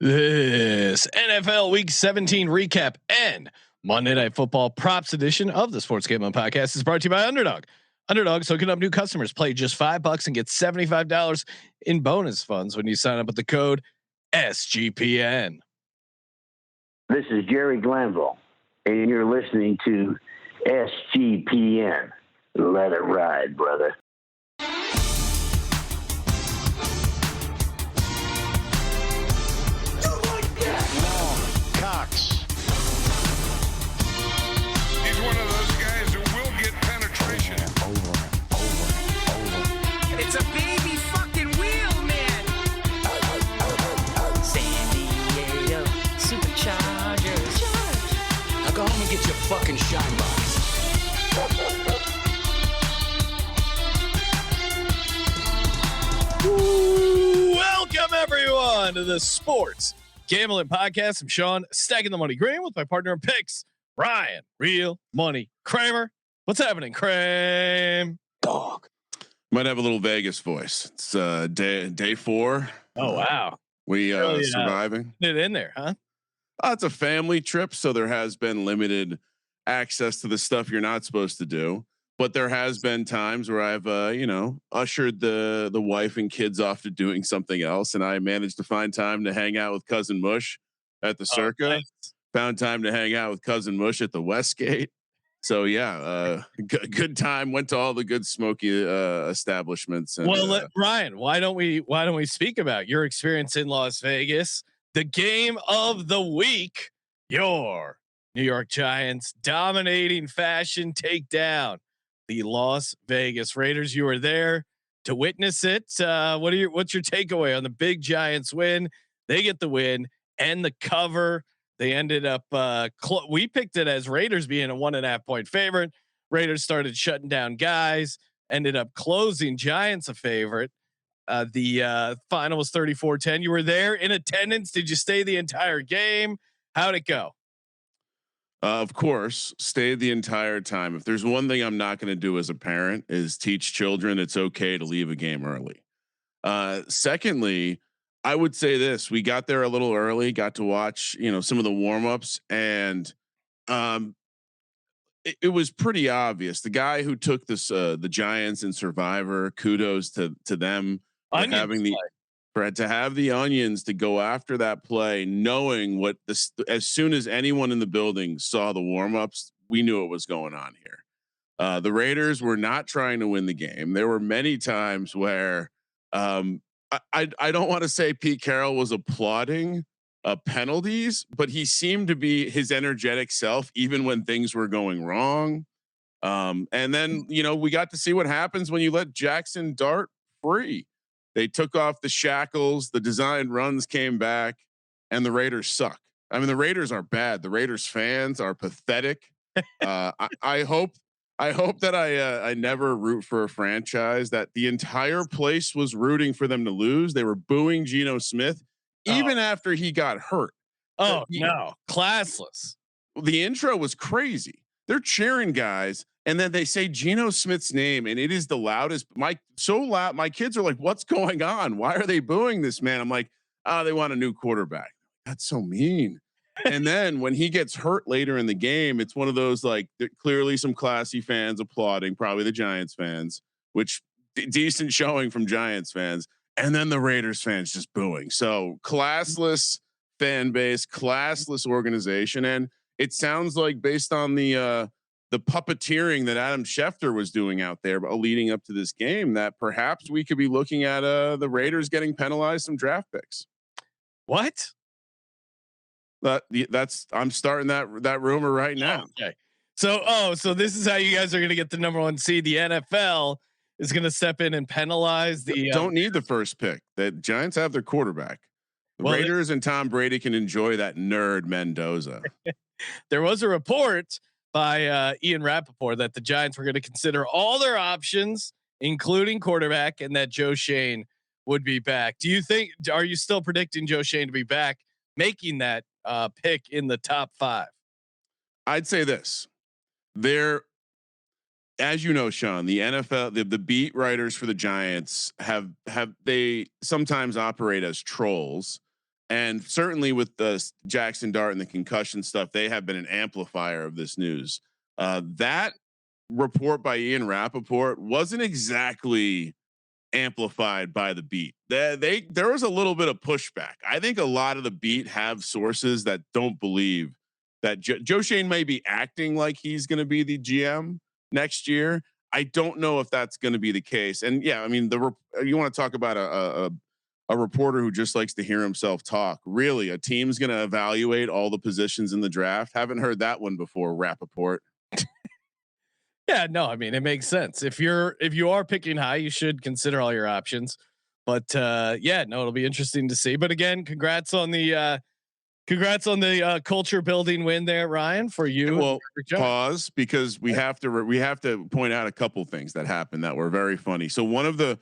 This NFL Week 17 recap and Monday Night Football props edition of the Sports Gambling Podcast is brought to you by Underdog. Underdog's hooking up new customers. Play just $5 and get $75 in bonus funds when you sign up with the code SGPN. This is Jerry Glanville, and you're listening to SGPN. Let it ride, brother. It's a baby fucking wheel, man. San Diego Superchargers. Now go home and get your fucking shine box. Welcome everyone to the Sports Gambling Podcast. I'm Sean, stacking the money green with my partner in picks, Ryan, Real Money Kramer. What's happening, Kramer? Dog. Might have a little Vegas voice. It's day 4. Oh wow, we really, surviving. Get it in there, huh? It's a family trip, so there has been limited access to the stuff you're not supposed to do. But there has been times where I've ushered the wife and kids off to doing something else, and I managed to find time to hang out with cousin Mush at the Circa. Nice. Found time to hang out with cousin Mush at the Westgate. So yeah, good time. Went to all the good smoky establishments. And, Ryan, why don't we speak about your experience in Las Vegas? The game of the week, your New York Giants dominating fashion take down the Las Vegas Raiders. You were there to witness it. What's your takeaway on the big Giants win? They get the win and the cover. They ended up. We picked it as Raiders being a 1.5 point favorite. Raiders started shutting down guys. Ended up closing Giants a favorite. The final was 34-10. You were there in attendance. Did you stay the entire game? How'd it go? Of course, stayed the entire time. If there's one thing I'm not going to do as a parent is teach children it's okay to leave a game early. Secondly, I would say this: we got there a little early, got to watch, some of the warmups, and it was pretty obvious. The guy who took this, the Giants in Survivor, kudos to them for to have the onions to go after that play, knowing what this. As soon as anyone in the building saw the warmups, we knew what was going on here. The Raiders were not trying to win the game. There were many times where. I don't want to say Pete Carroll was applauding penalties, but he seemed to be his energetic self even when things were going wrong. And then we got to see what happens when you let Jackson Dart free. They took off the shackles, the designed runs came back, and the Raiders suck. I mean, the Raiders are bad. The Raiders fans are pathetic. I hope that I never root for a franchise that the entire place was rooting for them to lose. They were booing Geno Smith even after he got hurt. Oh no, classless. The intro was crazy. They're cheering guys, and then they say Geno Smith's name, and it is the loudest. So loud. My kids are like, "What's going on? Why are they booing this man?" I'm like, "Oh, they want a new quarterback." That's so mean. And then when he gets hurt later in the game, it's one of those clearly some classy fans applauding, probably the Giants fans, which decent showing from Giants fans, and then the Raiders fans just booing. So classless fan base, classless organization, and it sounds like based on the puppeteering that Adam Schefter was doing out there leading up to this game, that perhaps we could be looking at the Raiders getting penalized some draft picks. What? I'm starting that rumor right now. Okay. So this is how you guys are going to get the number 1 seed. The NFL is going to step in and penalize the. Don't need the first pick. The Giants have their quarterback. The Raiders and Tom Brady can enjoy that nerd Mendoza. There was a report by Ian Rappaport that the Giants were going to consider all their options, including quarterback, and that Joe Shane would be back. Are you still predicting Joe Shane to be back, making that pick in the top 5? I'd say this. There, as you know, Sean, the NFL, the beat writers for the Giants they sometimes operate as trolls. And certainly with the Jackson Dart and the concussion stuff, they have been an amplifier of this news. That report by Ian Rappaport wasn't exactly amplified by the beat. There was a little bit of pushback. I think a lot of the beat have sources that don't believe that Joe Shane may be acting like he's going to be the GM next year. I don't know if that's going to be the case. And yeah, I mean, you want to talk about a reporter who just likes to hear himself talk. Really, a team's going to evaluate all the positions in the draft. Haven't heard that one before, Rappaport. Yeah, no, I mean, it makes sense. If you are picking high, you should consider all your options. But yeah, no, it'll be interesting to see. But again, congrats on the culture building win there, Ryan, for you. Well, pause, because we have to point out a couple things that happened that were very funny. So one of the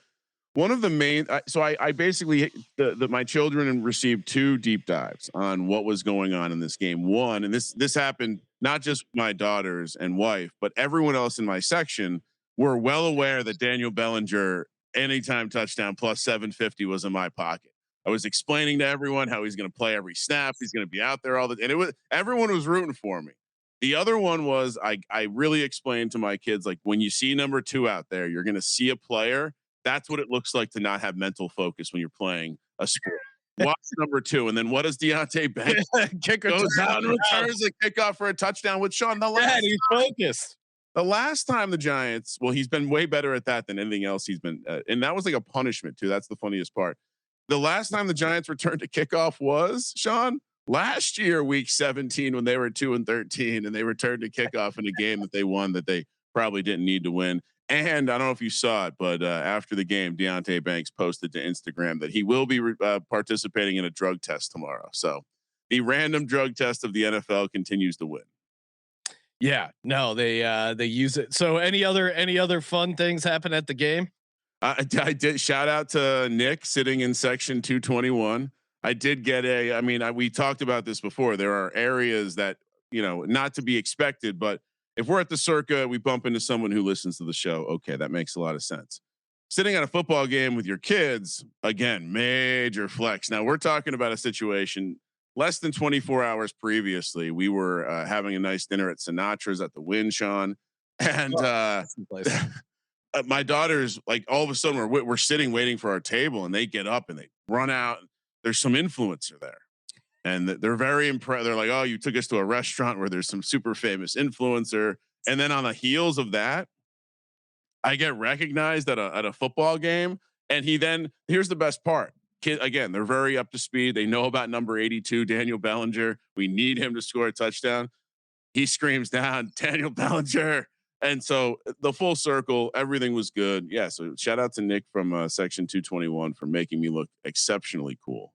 main, I basically my children received 2 deep dives on what was going on in this game. One, and this happened not just my daughters and wife, but everyone else in my section were well aware that Daniel Bellinger anytime touchdown plus 750 was in my pocket. I was explaining to everyone how he's going to play every snap. He's going to be out there and everyone was rooting for me. The other one was I really explained to my kids, like, when you see number 2 out there, you're going to see a player. That's what it looks like to not have mental focus when you're playing a sport. Watch number 2, and then what does Deontay Banks kicker goes out and returns a kickoff for a touchdown with Sean? He's focused. The last time the Giants, well, he's been way better at that than anything else he's been, and that was like a punishment too. That's the funniest part. The last time the Giants returned to kickoff was, Sean, last year, week 17, when they were 2-13, and they returned to kickoff in a game that they won that they probably didn't need to win. And I don't know if you saw it, but after the game, Deontay Banks posted to Instagram that he will be participating in a drug test tomorrow. So the random drug test of the NFL continues to win. Yeah, no, they use it. So any other fun things happen at the game? I did shout out to Nick sitting in section 221. I did get we talked about this before. There are areas that, not to be expected, but if we're at the Circa, we bump into someone who listens to the show. Okay, that makes a lot of sense. Sitting at a football game with your kids, again, major flex. Now we're talking about a situation less than 24 hours previously. We were having a nice dinner at Sinatra's at the Wynn, Sean, and my daughters, like, all of a sudden we're sitting waiting for our table, and they get up and they run out. There's some influencer there. And they're very impressed. They're like, "Oh, you took us to a restaurant where there's some super famous influencer." And then on the heels of that, I get recognized at a football game. And here's the best part. Again, they're very up to speed. They know about number 82, Daniel Bellinger. We need him to score a touchdown. He screams down, "Daniel Bellinger." And so the full circle, everything was good. Yeah. So shout out to Nick from section 221 for making me look exceptionally cool.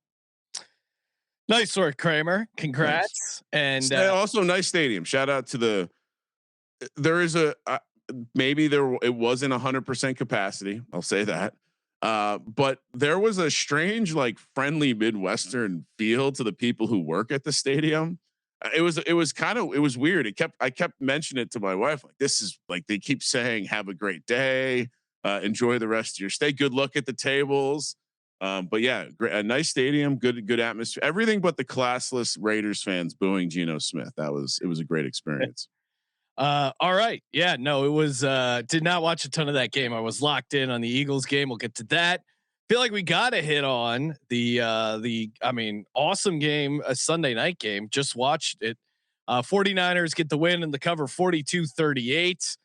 Nice work, Kramer. Congrats. Thanks. And also nice stadium. Shout out to there is maybe it wasn't 100% capacity. I'll say that. But there was a strange, like, friendly Midwestern feel to the people who work at the stadium. It was weird. I kept mentioning it to my wife. Like, this is like, they keep saying, "Have a great day. Enjoy the rest of your stay. Good luck at the tables." But yeah, a nice stadium, good atmosphere, everything but the classless Raiders fans booing Geno Smith. It was a great experience. All right. Yeah, no, it was, did not watch a ton of that game. I was locked in on the Eagles game. We'll get to that. Feel like we got to hit on the awesome game, a Sunday night game. Just watched it. 49ers get the win and the cover 42-38.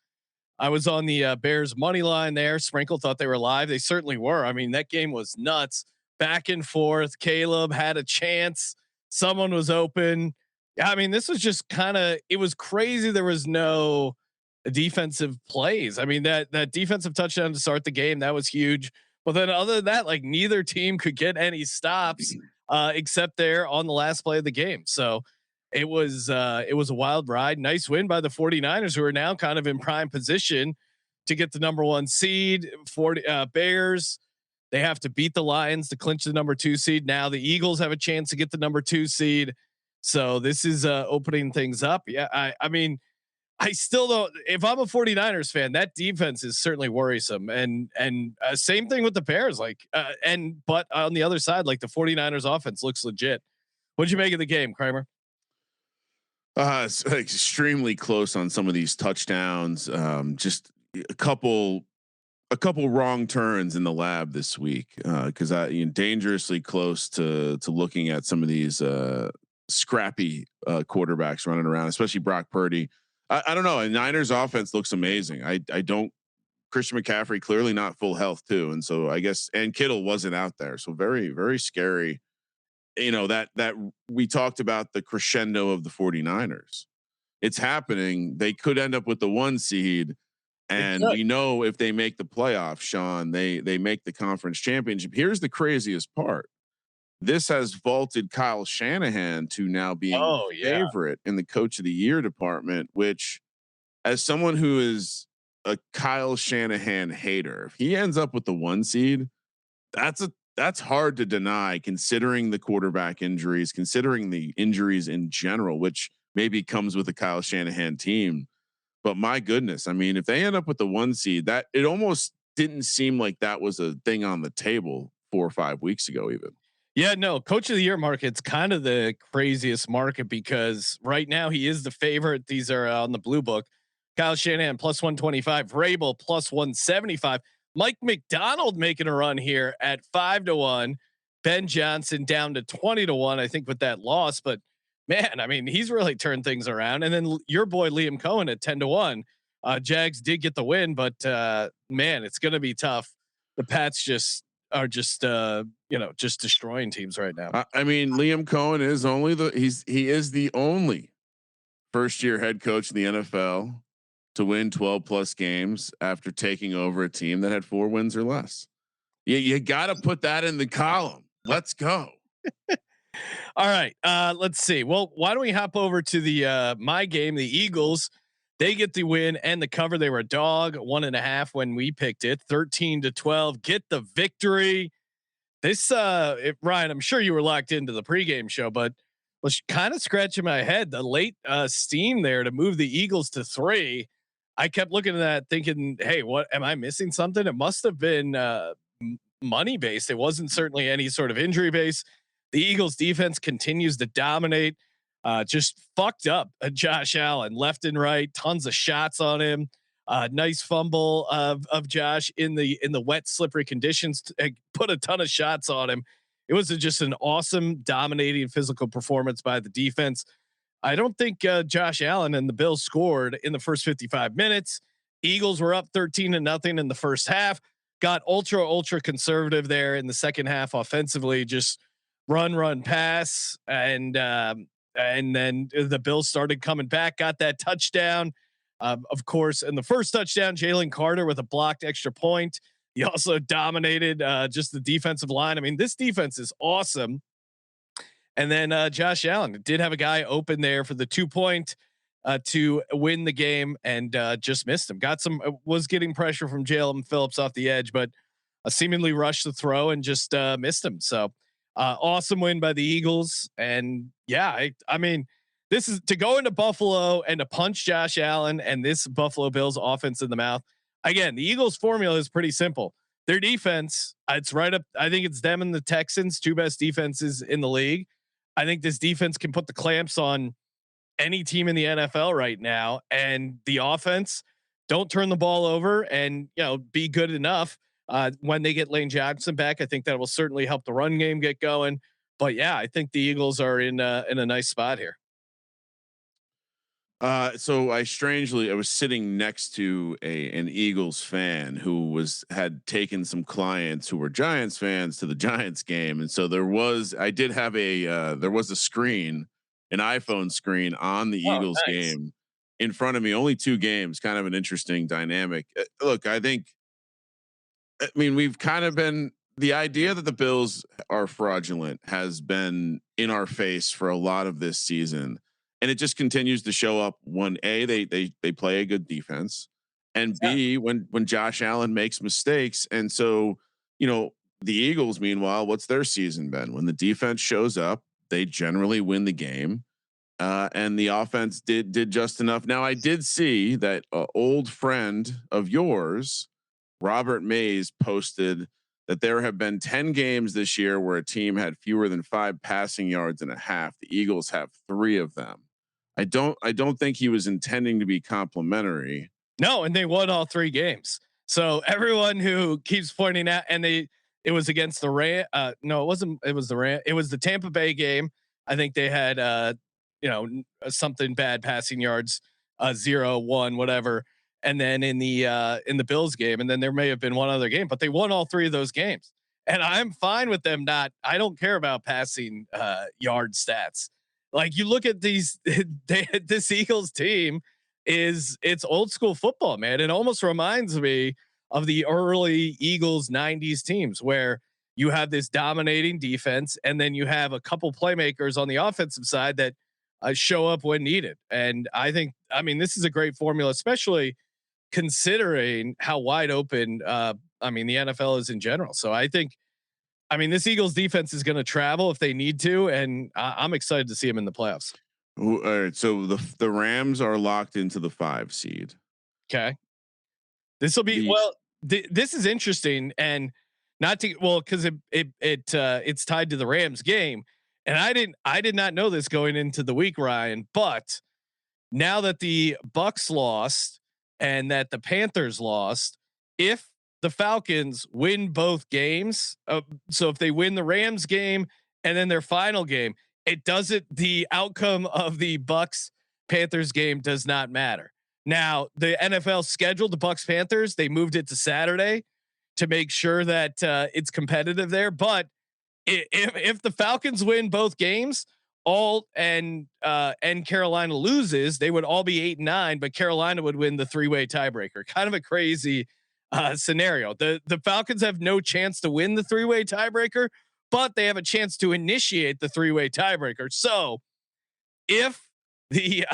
I was on the Bears money line there. Sprinkle thought they were live. They certainly were. I mean, that game was nuts, back and forth. Caleb had a chance. Someone was open. I mean, this was just it was crazy. There was no defensive plays. I mean, that defensive touchdown to start the game, that was huge. But then other than that, like, neither team could get any stops except there on the last play of the game. So it was a wild ride. Nice win by the 49ers, who are now kind of in prime position to get the number 1 seed. Bears, they have to beat the Lions to clinch the number 2 seed. Now the Eagles have a chance to get the number 2 seed. So this is opening things up. Yeah, I mean, I still don't. If I'm a 49ers fan, that defense is certainly worrisome. And same thing with the Bears. But on the other side, like the 49ers offense looks legit. What'd you make of the game, Kramer? It's extremely close on some of these touchdowns. Just a couple wrong turns in the lab this week because dangerously close to looking at some of these scrappy quarterbacks running around, especially Brock Purdy. I don't know. A Niners offense looks amazing. I don't. Christian McCaffrey clearly not full health too, and so I guess and Kittle wasn't out there, so very very scary. That we talked about the crescendo of the 49ers. It's happening. They could end up with the 1 seed. And we know if they make the playoffs, Sean, they make the conference championship. Here's the craziest part. This has vaulted Kyle Shanahan to now being the favorite in the coach of the year department, which as someone who is a Kyle Shanahan hater, if he ends up with the 1 seed, that's hard to deny considering the quarterback injuries, considering the injuries in general, which maybe comes with a Kyle Shanahan team. But my goodness, I mean, if they end up with the 1 seed, that it almost didn't seem like that was a thing on the table 4 or 5 weeks ago, even. Yeah, no, coach of the year market's kind of the craziest market because right now he is the favorite. These are on the blue book. Kyle Shanahan plus 125, Vrabel plus 175, Mike McDonald making a run here at 5-1, Ben Johnson down to 20-1. I think with that loss, but man, I mean, he's really turned things around. And then your boy Liam Cohen at 10-1. Jags did get the win, but man, it's going to be tough. The Pats are just destroying teams right now. I mean, Liam Cohen is he is the only first year head coach in the NFL to win 12 plus games after taking over a team that had 4 wins or less. You got to put that in the column. Let's go. All right. Let's see. Well, why don't we hop over to the my game, the Eagles. They get the win and the cover. They were a dog 1.5 when we picked it, 13-12. Get the victory. This Ryan, I'm sure you were locked into the pregame show, but was kind of scratching my head. The late steam there to move the Eagles to 3. I kept looking at that thinking, hey, what am I missing something? It must have been money based. It wasn't certainly any sort of injury base. The Eagles defense continues to dominate. Just fucked up Josh Allen left and right, tons of shots on him. Nice fumble of Josh in the wet, slippery conditions. Put a ton of shots on him. It was just an awesome, dominating physical performance by the defense. I don't think Josh Allen and the Bills scored in the first 55 minutes. Eagles were up 13-0 in the first half. Got ultra conservative there in the second half offensively. Just run, pass, and then the Bills started coming back. Got that touchdown, of course, and the first touchdown, Jalen Carter with a blocked extra point. He also dominated just the defensive line. I mean, this defense is awesome. And then Josh Allen did have a guy open there for the 2-point to win the game and just missed him. Was getting pressure from Jalen Phillips off the edge, but seemingly rushed the throw and just missed him. So awesome win by the Eagles. And yeah, I mean, this is to go into Buffalo and to punch Josh Allen and this Buffalo Bills offense in the mouth. Again, the Eagles formula is pretty simple. Their defense, it's right up. I think it's them and the Texans, 2 best defenses in the league. I think this defense can put the clamps on any team in the NFL right now, and the offense don't turn the ball over and be good enough when they get Lane Jackson back. I think that will certainly help the run game get going. But yeah, I think the Eagles are in a nice spot here. So I was sitting next to an Eagles fan who had taken some clients who were Giants fans to the Giants game. And so there was a screen, an iPhone screen on the Eagles game in front of me, only 2 games, kind of an interesting dynamic. Look, I mean, we've kind of been, the idea that the Bills are fraudulent has been in our face for a lot of this season. And it just continues to show up when they play a good defense, and B, when Josh Allen makes mistakes. And so, the Eagles, meanwhile, what's their season been? When the defense shows up, they generally win the game. and the offense did just enough. Now I did see that old friend of yours, Robert Mays, posted that there have been 10 games this year where a team had fewer than 5 passing yards and a half. The Eagles have 3 of them. I don't think he was intending to be complimentary. No, and they won all 3 games. So everyone who keeps pointing out, and it was against the Ram. No, it wasn't. It was the Ram. It was the Tampa Bay game. I think they had, something bad passing yards, 0, 1, whatever. And then in the Bills game, and then there may have been one other game, but they won all 3 of those games. And I'm fine with them I don't care about passing yard stats. Like, you look at these, this Eagles team it's old school football, man. It almost reminds me of the early Eagles 90s teams where you have this dominating defense and then you have a couple playmakers on the offensive side that show up when needed. And I mean, this is a great formula, especially considering how wide open, the NFL is in general. So this Eagles defense is going to travel if they need to. And I'm excited to see them in the playoffs. All right, so the Rams are locked into the 5 seed. Okay, this will be this is interesting, and not to because it's tied to the Rams game, and I did not know this going into the week, Ryan. But now that the Bucs lost and that the Panthers lost, if the Falcons win both games, so if they win the Rams game and then their final game, the outcome of the Bucs Panthers game does not matter. Now, the NFL scheduled the Bucs Panthers. They moved it to Saturday to make sure that it's competitive there. But if the Falcons win both games, and Carolina loses, they would all be 8-9, but Carolina would win the 3-way tiebreaker. Kind of a crazy scenario. The Falcons have no chance to win the 3-way tiebreaker, but they have a chance to initiate the 3-way tiebreaker. So if the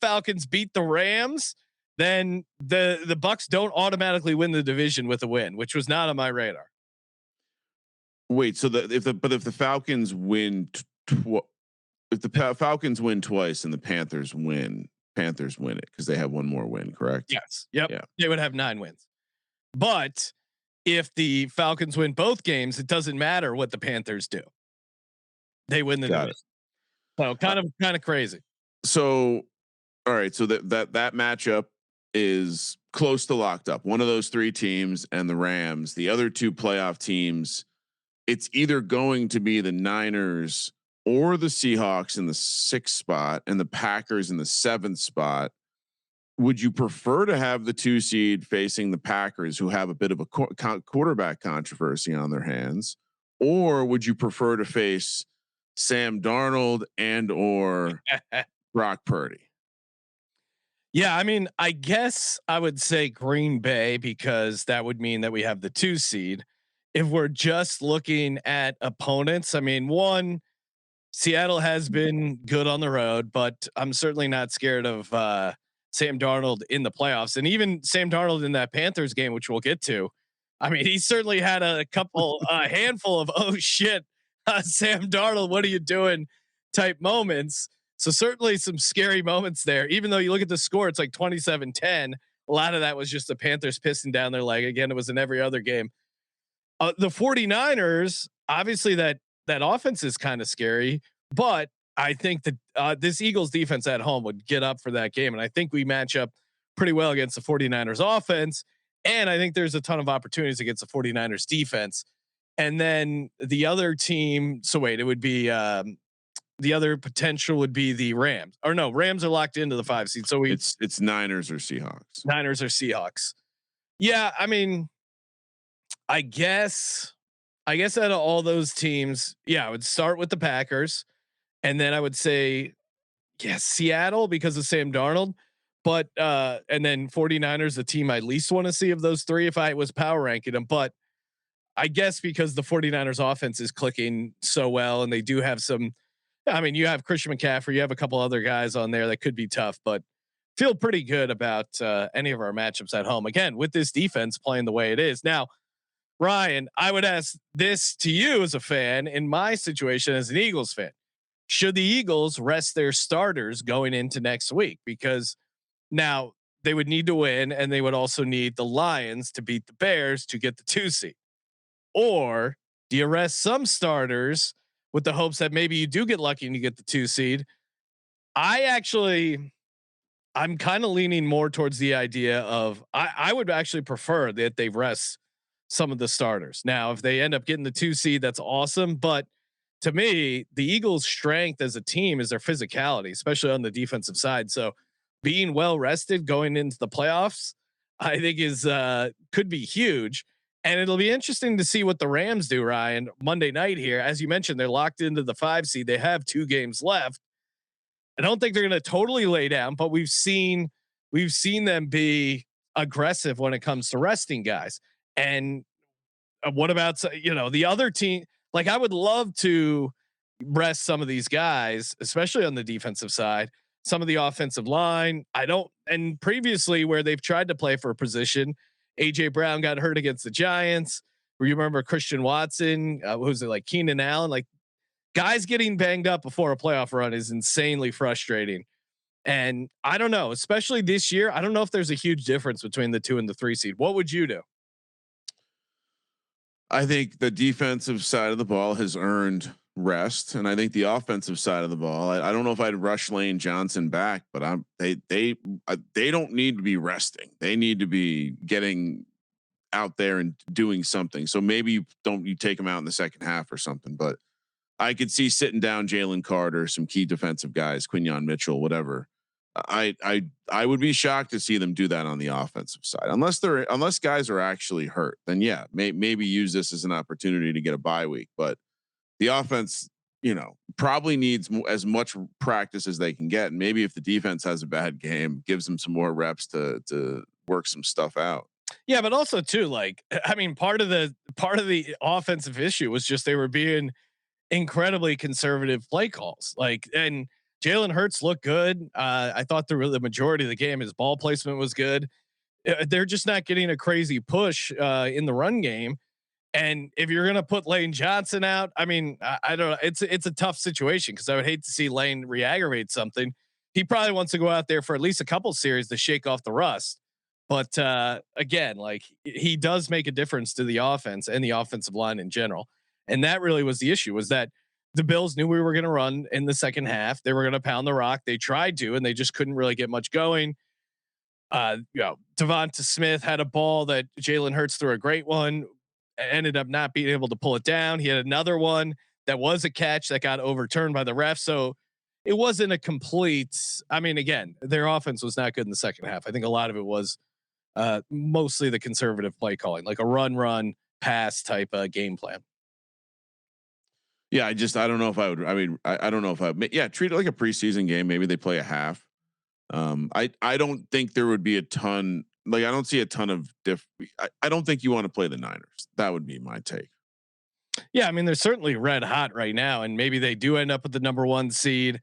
Falcons beat the Rams, then the Bucs don't automatically win the division with a win, which was not on my radar. Wait, so if the Falcons win, if the Falcons win twice and the Panthers win it because they have one more win, correct? Yes. Yep. Yeah. They would have 9 wins, but if the Falcons win both games, it doesn't matter what the Panthers do. They win the division. So kind of crazy. So, all right. So that matchup is close to locked up. One of those 3 teams and the Rams, the other 2 playoff teams, it's either going to be the Niners or the Seahawks in the 6th spot and the Packers in the 7th spot. Would you prefer to have the 2 seed facing the Packers, who have a bit of a quarterback controversy on their hands, or would you prefer to face Sam Darnold and or Brock Purdy? Yeah, I guess I would say Green Bay, because that would mean that we have the 2 seed. If we're just looking at opponents, Seattle has been good on the road, but I'm certainly not scared of Sam Darnold in the playoffs, and even Sam Darnold in that Panthers game, which we'll get to. He certainly had a couple, handful of, oh shit, Sam Darnold, what are you doing type moments. So certainly some scary moments there, even though you look at the score, it's like 27-10. A lot of that was just the Panthers pissing down their leg. Again, it was in every other game. The 49ers, obviously that offense is kind of scary, but I think that this Eagles defense at home would get up for that game. And I think we match up pretty well against the 49ers offense. And I think there's a ton of opportunities against the 49ers defense. And then the other team, it would be the other potential would be the Rams. Or no, Rams are locked into the 5 seed. So it's Niners or Seahawks. Niners or Seahawks. Yeah, I guess out of all those teams, I would start with the Packers. And then I would say, Seattle because of Sam Darnold, but and then 49ers, the team I least want to see of those 3 if I was power ranking them. But I guess because the 49ers offense is clicking so well, and they do have some, you have Christian McCaffrey, you have a couple other guys on there that could be tough, but feel pretty good about any of our matchups at home. Again, with this defense playing the way it is. Now, Ryan, I would ask this to you as a fan in my situation as an Eagles fan. should the Eagles rest their starters going into next week? Because now they would need to win, and they would also need the Lions to beat the Bears to get the 2 seed. Or do you rest some starters with the hopes that maybe you do get lucky and you get the 2 seed? I'm kind of leaning more towards the idea of I would actually prefer that they rest some of the starters. Now, if they end up getting the 2 seed, that's awesome. But to me, the Eagles' strength as a team is their physicality, especially on the defensive side. So being well rested going into the playoffs, I think is could be huge. And it'll be interesting to see what the Rams do, Ryan, Monday night here. As you mentioned, they're locked into the 5 seed. They have 2 games left. I don't think they're going to totally lay down, but we've seen them be aggressive when it comes to resting guys. And what about the other team? Like, I would love to rest some of these guys, especially on the defensive side. Some of the offensive line, I don't. And previously, where they've tried to play for a position, AJ Brown got hurt against the Giants. You remember Christian Watson? Who's it, like Keenan Allen? Like, guys getting banged up before a playoff run is insanely frustrating. And I don't know, especially this year, I don't know if there's a huge difference between the 2 and the 3 seed. What would you do? I think the defensive side of the ball has earned rest, and I think the offensive side of the ball, I don't know if I'd rush Lane Johnson back, but they don't need to be resting. They need to be getting out there and doing something. So maybe you take them out in the second half or something, but I could see sitting down Jalen Carter, some key defensive guys, Quinyon Mitchell, whatever. I would be shocked to see them do that on the offensive side, unless guys are actually hurt. Then yeah, maybe use this as an opportunity to get a bye week. But the offense, probably needs as much practice as they can get. And maybe if the defense has a bad game, gives them some more reps to work some stuff out. Yeah, but also too, like, I mean, part of the offensive issue was just they were being incredibly conservative play calls. Like, and Jalen Hurts looked good. I thought the majority of the game, his ball placement was good. They're just not getting a crazy push in the run game. And if you're gonna put Lane Johnson out, I mean, I don't know. It's a tough situation because I would hate to see Lane re-aggravate something. He probably wants to go out there for at least a couple series to shake off the rust. But again, like, he does make a difference to the offense and the offensive line in general. And that really was the issue, was that the Bills knew we were going to run in the second half. They were going to pound the rock. They tried to, and they just couldn't really get much going. Devonta Smith had a ball that Jalen Hurts threw a great one, ended up not being able to pull it down. He had another one that was a catch that got overturned by the ref. So it wasn't a complete, I mean, again, their offense was not good in the second half. I think a lot of it was mostly the conservative play calling, like a run pass type game plan. Yeah, I don't know if I would. I mean, I don't know if treat it like a preseason game. Maybe they play a half. I don't think there would be a ton. Like, I don't see a ton of I don't think you want to play the Niners. That would be my take. Yeah, I mean, they're certainly red hot right now, and maybe they do end up with the number 1 seed.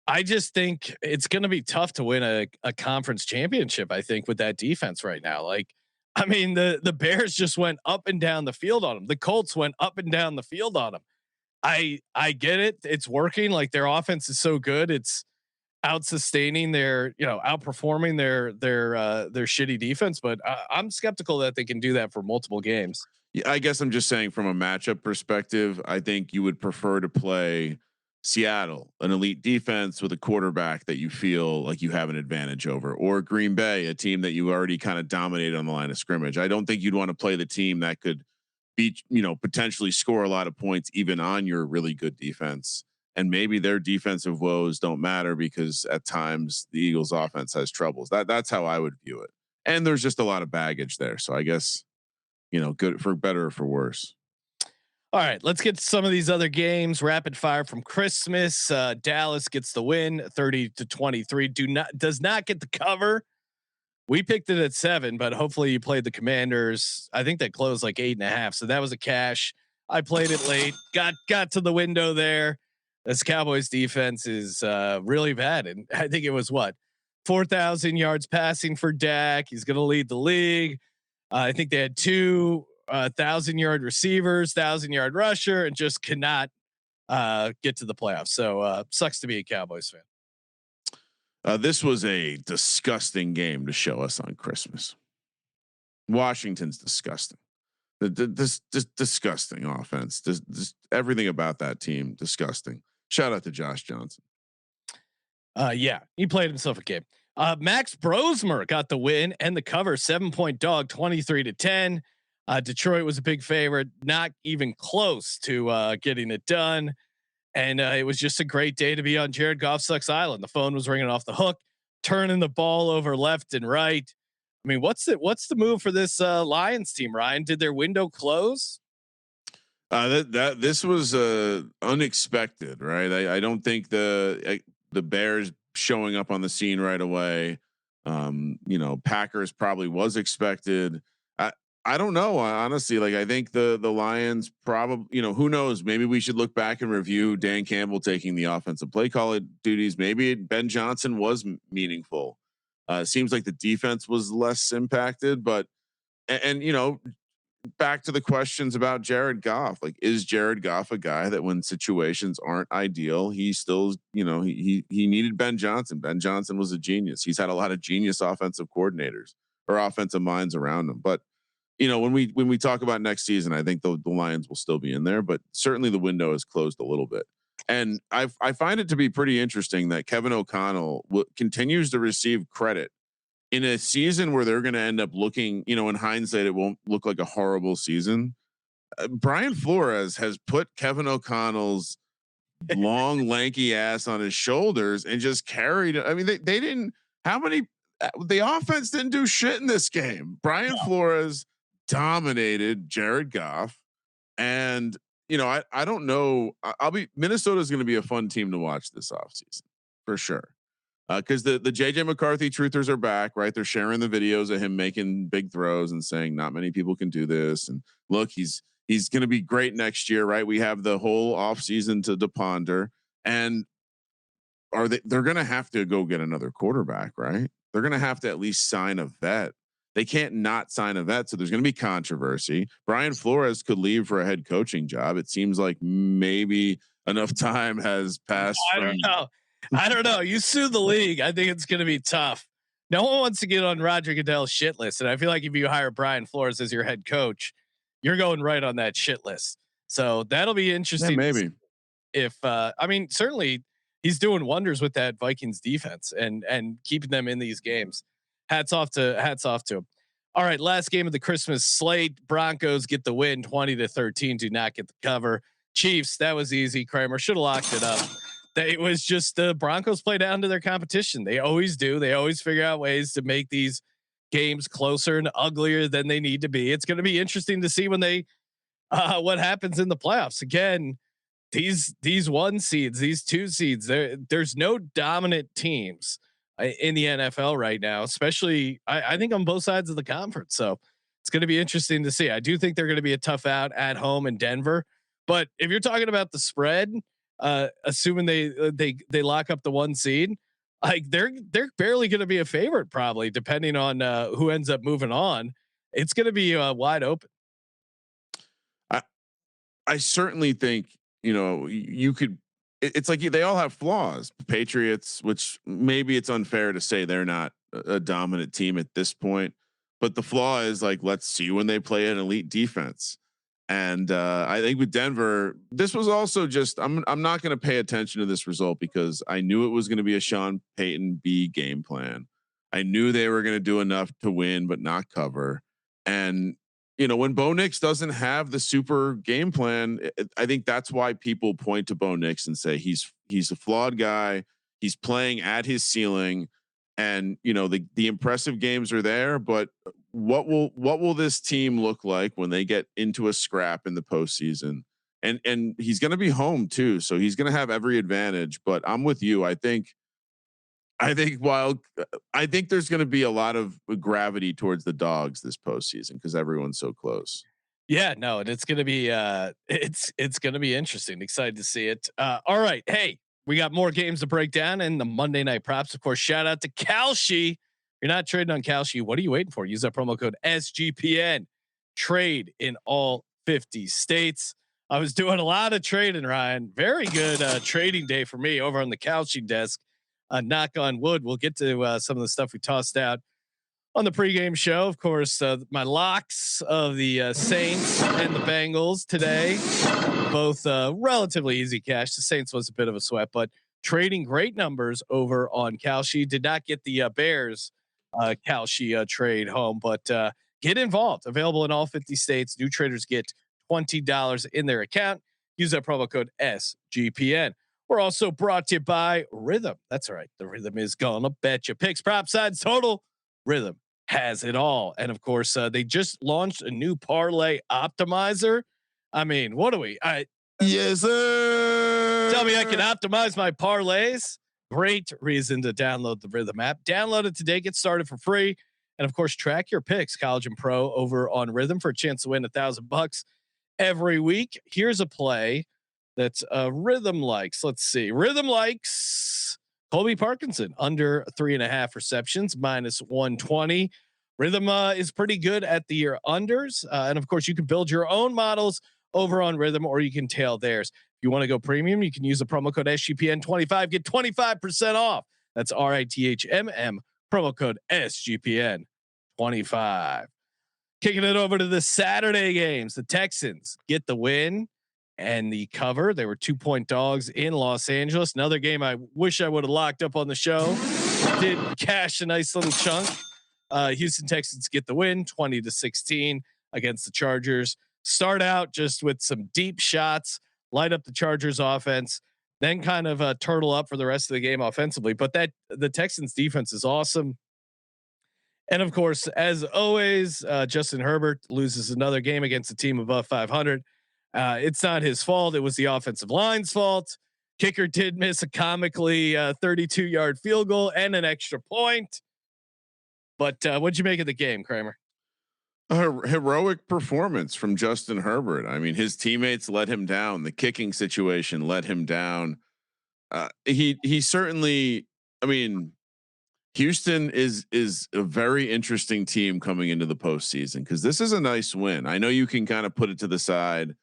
I just think it's going to be tough to win a conference championship. I think with that defense right now, like, I mean, the Bears just went up and down the field on them. The Colts went up and down the field on them. I get it. It's working. Like, their offense is so good. It's out sustaining outperforming their shitty defense. But I'm skeptical that they can do that for multiple games. Yeah, I guess I'm just saying from a matchup perspective, I think you would prefer to play Seattle, an elite defense with a quarterback that you feel like you have an advantage over, or Green Bay, a team that you already kind of dominated on the line of scrimmage. I don't think you'd want to play the team that could potentially score a lot of points even on your really good defense. And maybe their defensive woes don't matter because at times the Eagles offense has troubles. That's how I would view it. And there's just a lot of baggage there. So I guess, good for better or for worse. All right, let's get to some of these other games. Rapid fire from Christmas. Dallas gets the win 30-23. Does not get the cover. We picked it at 7, but hopefully you played the Commanders. I think they closed like 8.5. So that was a cash. I played it late, got to the window there. This Cowboys defense is really bad. And I think it was 4,000 yards passing for Dak. He's going to lead the league. I think they had 2 1,000-yard receivers, 1,000-yard rusher, and just cannot get to the playoffs. So sucks to be a Cowboys fan. This was a disgusting game to show us on Christmas. Washington's disgusting. This disgusting offense. This everything about that team disgusting. Shout out to Josh Johnson. Yeah, he played himself a game. Max Brosmer got the win and the cover, 7-point dog, 23-10. Detroit was a big favorite, not even close to getting it done. And it was just a great day to be on Jared Goff's Island. The phone was ringing off the hook, turning the ball over left and right. I mean, what's the move for this Lions team, Ryan? Did their window close? This was unexpected, right? I don't think the Bears showing up on the scene right away. Packers probably was expected. I don't know, honestly. Like, I think the Lions probably, who knows? Maybe we should look back and review Dan Campbell taking the offensive play call duties. Maybe Ben Johnson was meaningful. It seems like the defense was less impacted, but back to the questions about Jared Goff. Like, is Jared Goff a guy that when situations aren't ideal, he still, he needed Ben Johnson. Ben Johnson was a genius. He's had a lot of genius offensive coordinators or offensive minds around him. But when we talk about next season, I think the Lions will still be in there, but certainly the window is closed a little bit. And I find it to be pretty interesting that Kevin O'Connell continues to receive credit in a season where they're going to end up looking, in hindsight, it won't look like a horrible season. Brian Flores has put Kevin O'Connell's long, lanky ass on his shoulders and just carried it. I mean, they didn't. The offense didn't do shit in this game. Brian Flores dominated Jared Goff, and I don't know. Minnesota's going to be a fun team to watch this offseason for sure. Because the JJ McCarthy truthers are back, right? They're sharing the videos of him making big throws and saying not many people can do this. And look, he's going to be great next year, right? We have the whole offseason to ponder. And they're going to have to go get another quarterback, right? They're going to have to at least sign a vet. They can't not sign a vet. So there's going to be controversy. Brian Flores could leave for a head coaching job. It seems like maybe enough time has passed. I don't know. You sue the league. I think it's going to be tough. No one wants to get on Roger Goodell's shit list. And I feel like if you hire Brian Flores as your head coach, you're going right on that shit list. So that'll be interesting. Yeah, maybe certainly he's doing wonders with that Vikings defense and keeping them in these games. Hats off to him. All right. Last game of the Christmas slate. Broncos get the win 20-13. Do not get the cover. Chiefs. That was easy. Kramer should have locked it up. It was just the Broncos play down to their competition. They always do. They always figure out ways to make these games closer and uglier than they need to be. It's going to be interesting to see when what happens in the playoffs. Again, these 1 seeds, these 2 seeds, there's no dominant teams in the NFL right now, especially I think on both sides of the conference. So it's going to be interesting to see. I do think they're going to be a tough out at home in Denver, but if you're talking about the spread, assuming they lock up the 1 seed, like they're barely going to be a favorite, probably depending on who ends up moving on. It's going to be wide open. I certainly think you could. It's like they all have flaws. Patriots, which maybe it's unfair to say they're not a dominant team at this point, but the flaw is like, let's see when they play an elite defense. And I think with Denver, this was also just I'm not going to pay attention to this result because I knew it was going to be a Sean Payton B game plan. I knew they were going to do enough to win but not cover. And when Bo Nix doesn't have the super game plan, I think that's why people point to Bo Nix and say he's a flawed guy. He's playing at his ceiling, and the impressive games are there, but what will this team look like when they get into a scrap in the postseason? And he's going to be home too, so he's going to have every advantage. But I'm with you. I think while I think there's going to be a lot of gravity towards the dogs this postseason because everyone's so close. Yeah, no, and it's going to be it's going to be interesting. Excited to see it. All right, hey, we got more games to break down and the Monday night props. Of course, shout out to Kalshi. You're not trading on Kalshi. What are you waiting for? Use that promo code SGPN. Trade in all 50 states. I was doing a lot of trading, Ryan. Very good trading day for me over on the couching desk. Knock on wood. We'll get to some of the stuff we tossed out on the pregame show. Of course, my locks of the Saints and the Bengals today, both relatively easy cash. The Saints was a bit of a sweat, but trading great numbers over on Kalshi. Did not get the Bears Kalshi trade home, but get involved. Available in all 50 states. New traders get $20 in their account. Use that promo code SGPN. We're also brought to you by Rhythm. That's right. The Rhythm is gonna bet you picks, prop sides, total. Rhythm has it all. And of course, they just launched a new parlay optimizer. I mean, what do we? Yes, sir. Tell me I can optimize my parlays. Great reason to download the Rhythm app. Download it today. Get started for free. And of course, track your picks, college and pro, over on Rhythm for a chance to win $1,000 every week. Here's a play that Rhythm likes. Let's see. Rhythm likes Colby Parkinson under 3.5 receptions, -120. Rhythm is pretty good at the unders. And of course, you can build your own models over on Rhythm, or you can tail theirs. If you want to go premium, you can use the promo code SGPN25, get 25% off. That's RITHMM, promo code SGPN25. Kicking it over to the Saturday games. The Texans get the win and the cover. They were 2-point dogs in Los Angeles. Another game I wish I would have locked up on the show. Did cash a nice little chunk. Houston Texans get the win 20-16 against the Chargers. Start out just with some deep shots, light up the Chargers offense, then kind of turtle up for the rest of the game offensively. But the Texans defense is awesome. And of course, as always, Justin Herbert loses another game against a team above 500. It's not his fault. It was the offensive line's fault. Kicker did miss a comically 32-yard field goal and an extra point. But what'd you make of the game, Kramer? A heroic performance from Justin Herbert. I mean, his teammates let him down. The kicking situation let him down. He certainly. I mean, Houston is a very interesting team coming into the postseason because this is a nice win. I know you can kind of put it to the side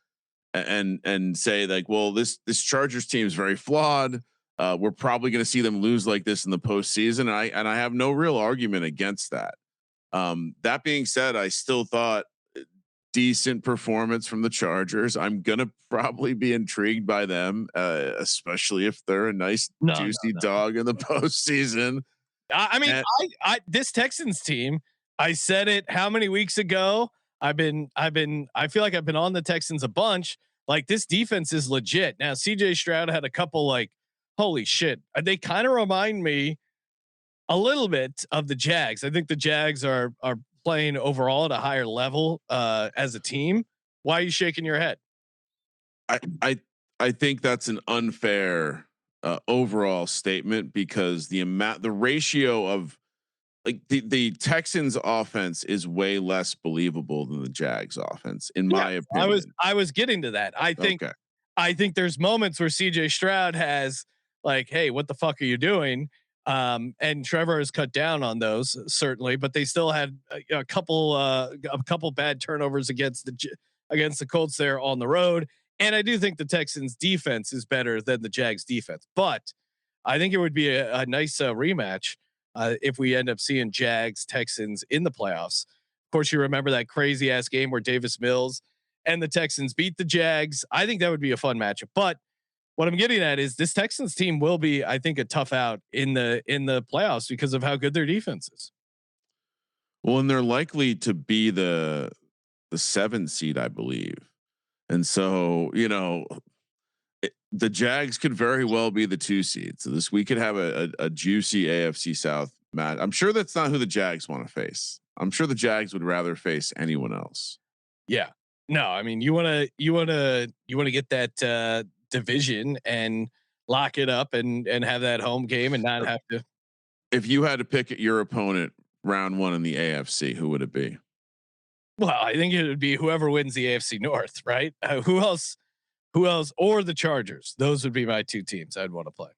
and say like, well, this Chargers team is very flawed. We're probably going to see them lose like this in the postseason. And I have no real argument against that. That being said, I still thought decent performance from the Chargers. I'm gonna probably be intrigued by them, especially if they're a nice juicy dog in the postseason. I mean, I this Texans team. I said it how many weeks ago? I feel like I've been on the Texans a bunch. Like this defense is legit. Now CJ Stroud had a couple like, holy shit. They kind of remind me a little bit of the Jags. I think the Jags are playing overall at a higher level as a team. Why are you shaking your head? I think that's an unfair overall statement because the ratio of like the Texans offense is way less believable than the Jags offense in my opinion. I was getting to that. I think there's moments where CJ Stroud has like, hey, what the fuck are you doing? And Trevor has cut down on those certainly, but they still had a couple bad turnovers against the Colts there on the road. And I do think the Texans defense is better than the Jags defense, but I think it would be a nice rematch if we end up seeing Jags Texans in the playoffs. Of course, you remember that crazy ass game where Davis Mills and the Texans beat the Jags. I think that would be a fun matchup, but what I'm getting at is this Texans team will be, I think, a tough out in the playoffs because of how good their defense is. Well, and they're likely to be the 7 seed, I believe. And so, the Jags could very well be the 2 seed. So we could have a juicy AFC South match. I'm sure that's not who the Jags want to face. I'm sure the Jags would rather face anyone else. Yeah. No, I mean, you want to get that division and lock it up and have that home game and not have to. If you had to pick your opponent round 1 in the AFC, who would it be? Well, I think it would be whoever wins the AFC North, right? Who else, or the Chargers? Those would be my 2 teams I'd want to play.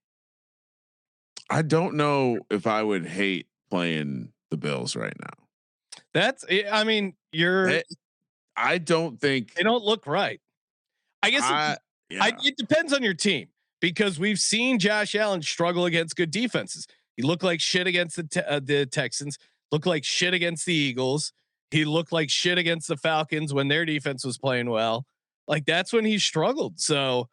I don't know if I would hate playing the Bills right now. I mean, I don't think they don't look right. I guess it depends on your team because we've seen Josh Allen struggle against good defenses. He looked like shit against the Texans, looked like shit against the Eagles. He looked like shit against the Falcons when their defense was playing well. Like that's when he struggled. So,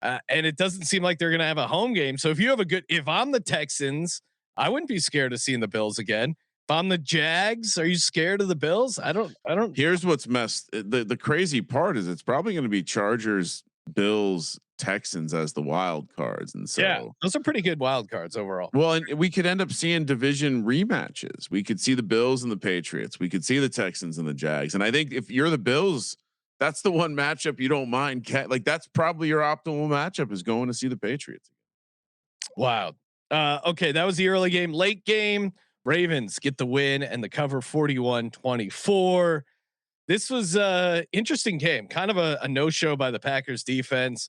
and it doesn't seem like they're going to have a home game. So if I'm the Texans, I wouldn't be scared of seeing the Bills again. If I'm the Jags, are you scared of the Bills? I don't. Here's what's messed. The crazy part is it's probably going to be Chargers, Bills, Texans as the wild cards, and so those are pretty good wild cards overall. Well, and we could end up seeing division rematches. We could see the Bills and the Patriots. We could see the Texans and the Jags. And I think if you're the Bills, that's the one matchup you don't mind. Like that's probably your optimal matchup is going to see the Patriots. Wow. Okay, that was the early game. Late game, Ravens get the win and the cover 41-24. This was a interesting game, kind of a no-show by the Packers defense.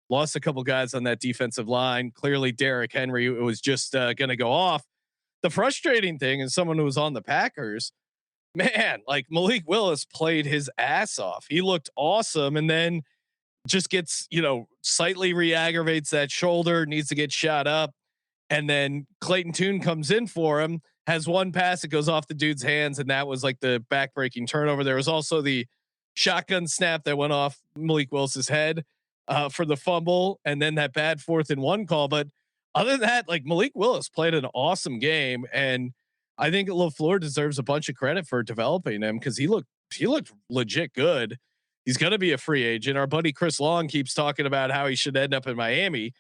Lost a couple guys on that defensive line. Clearly, Derrick Henry was just going to go off. The frustrating thing is someone who was on the Packers, man, like Malik Willis played his ass off. He looked awesome, and then just gets slightly re-aggravates that shoulder, needs to get shot up, and then Clayton Tune comes in for him. Has one pass, it goes off the dude's hands, and that was like the back-breaking turnover. There was also the shotgun snap that went off Malik Willis's head for the fumble, and then that bad 4th and 1 call. But other than that, like Malik Willis played an awesome game, and I think LaFleur deserves a bunch of credit for developing him because he looked legit good. He's going to be a free agent. Our buddy Chris Long keeps talking about how he should end up in Miami.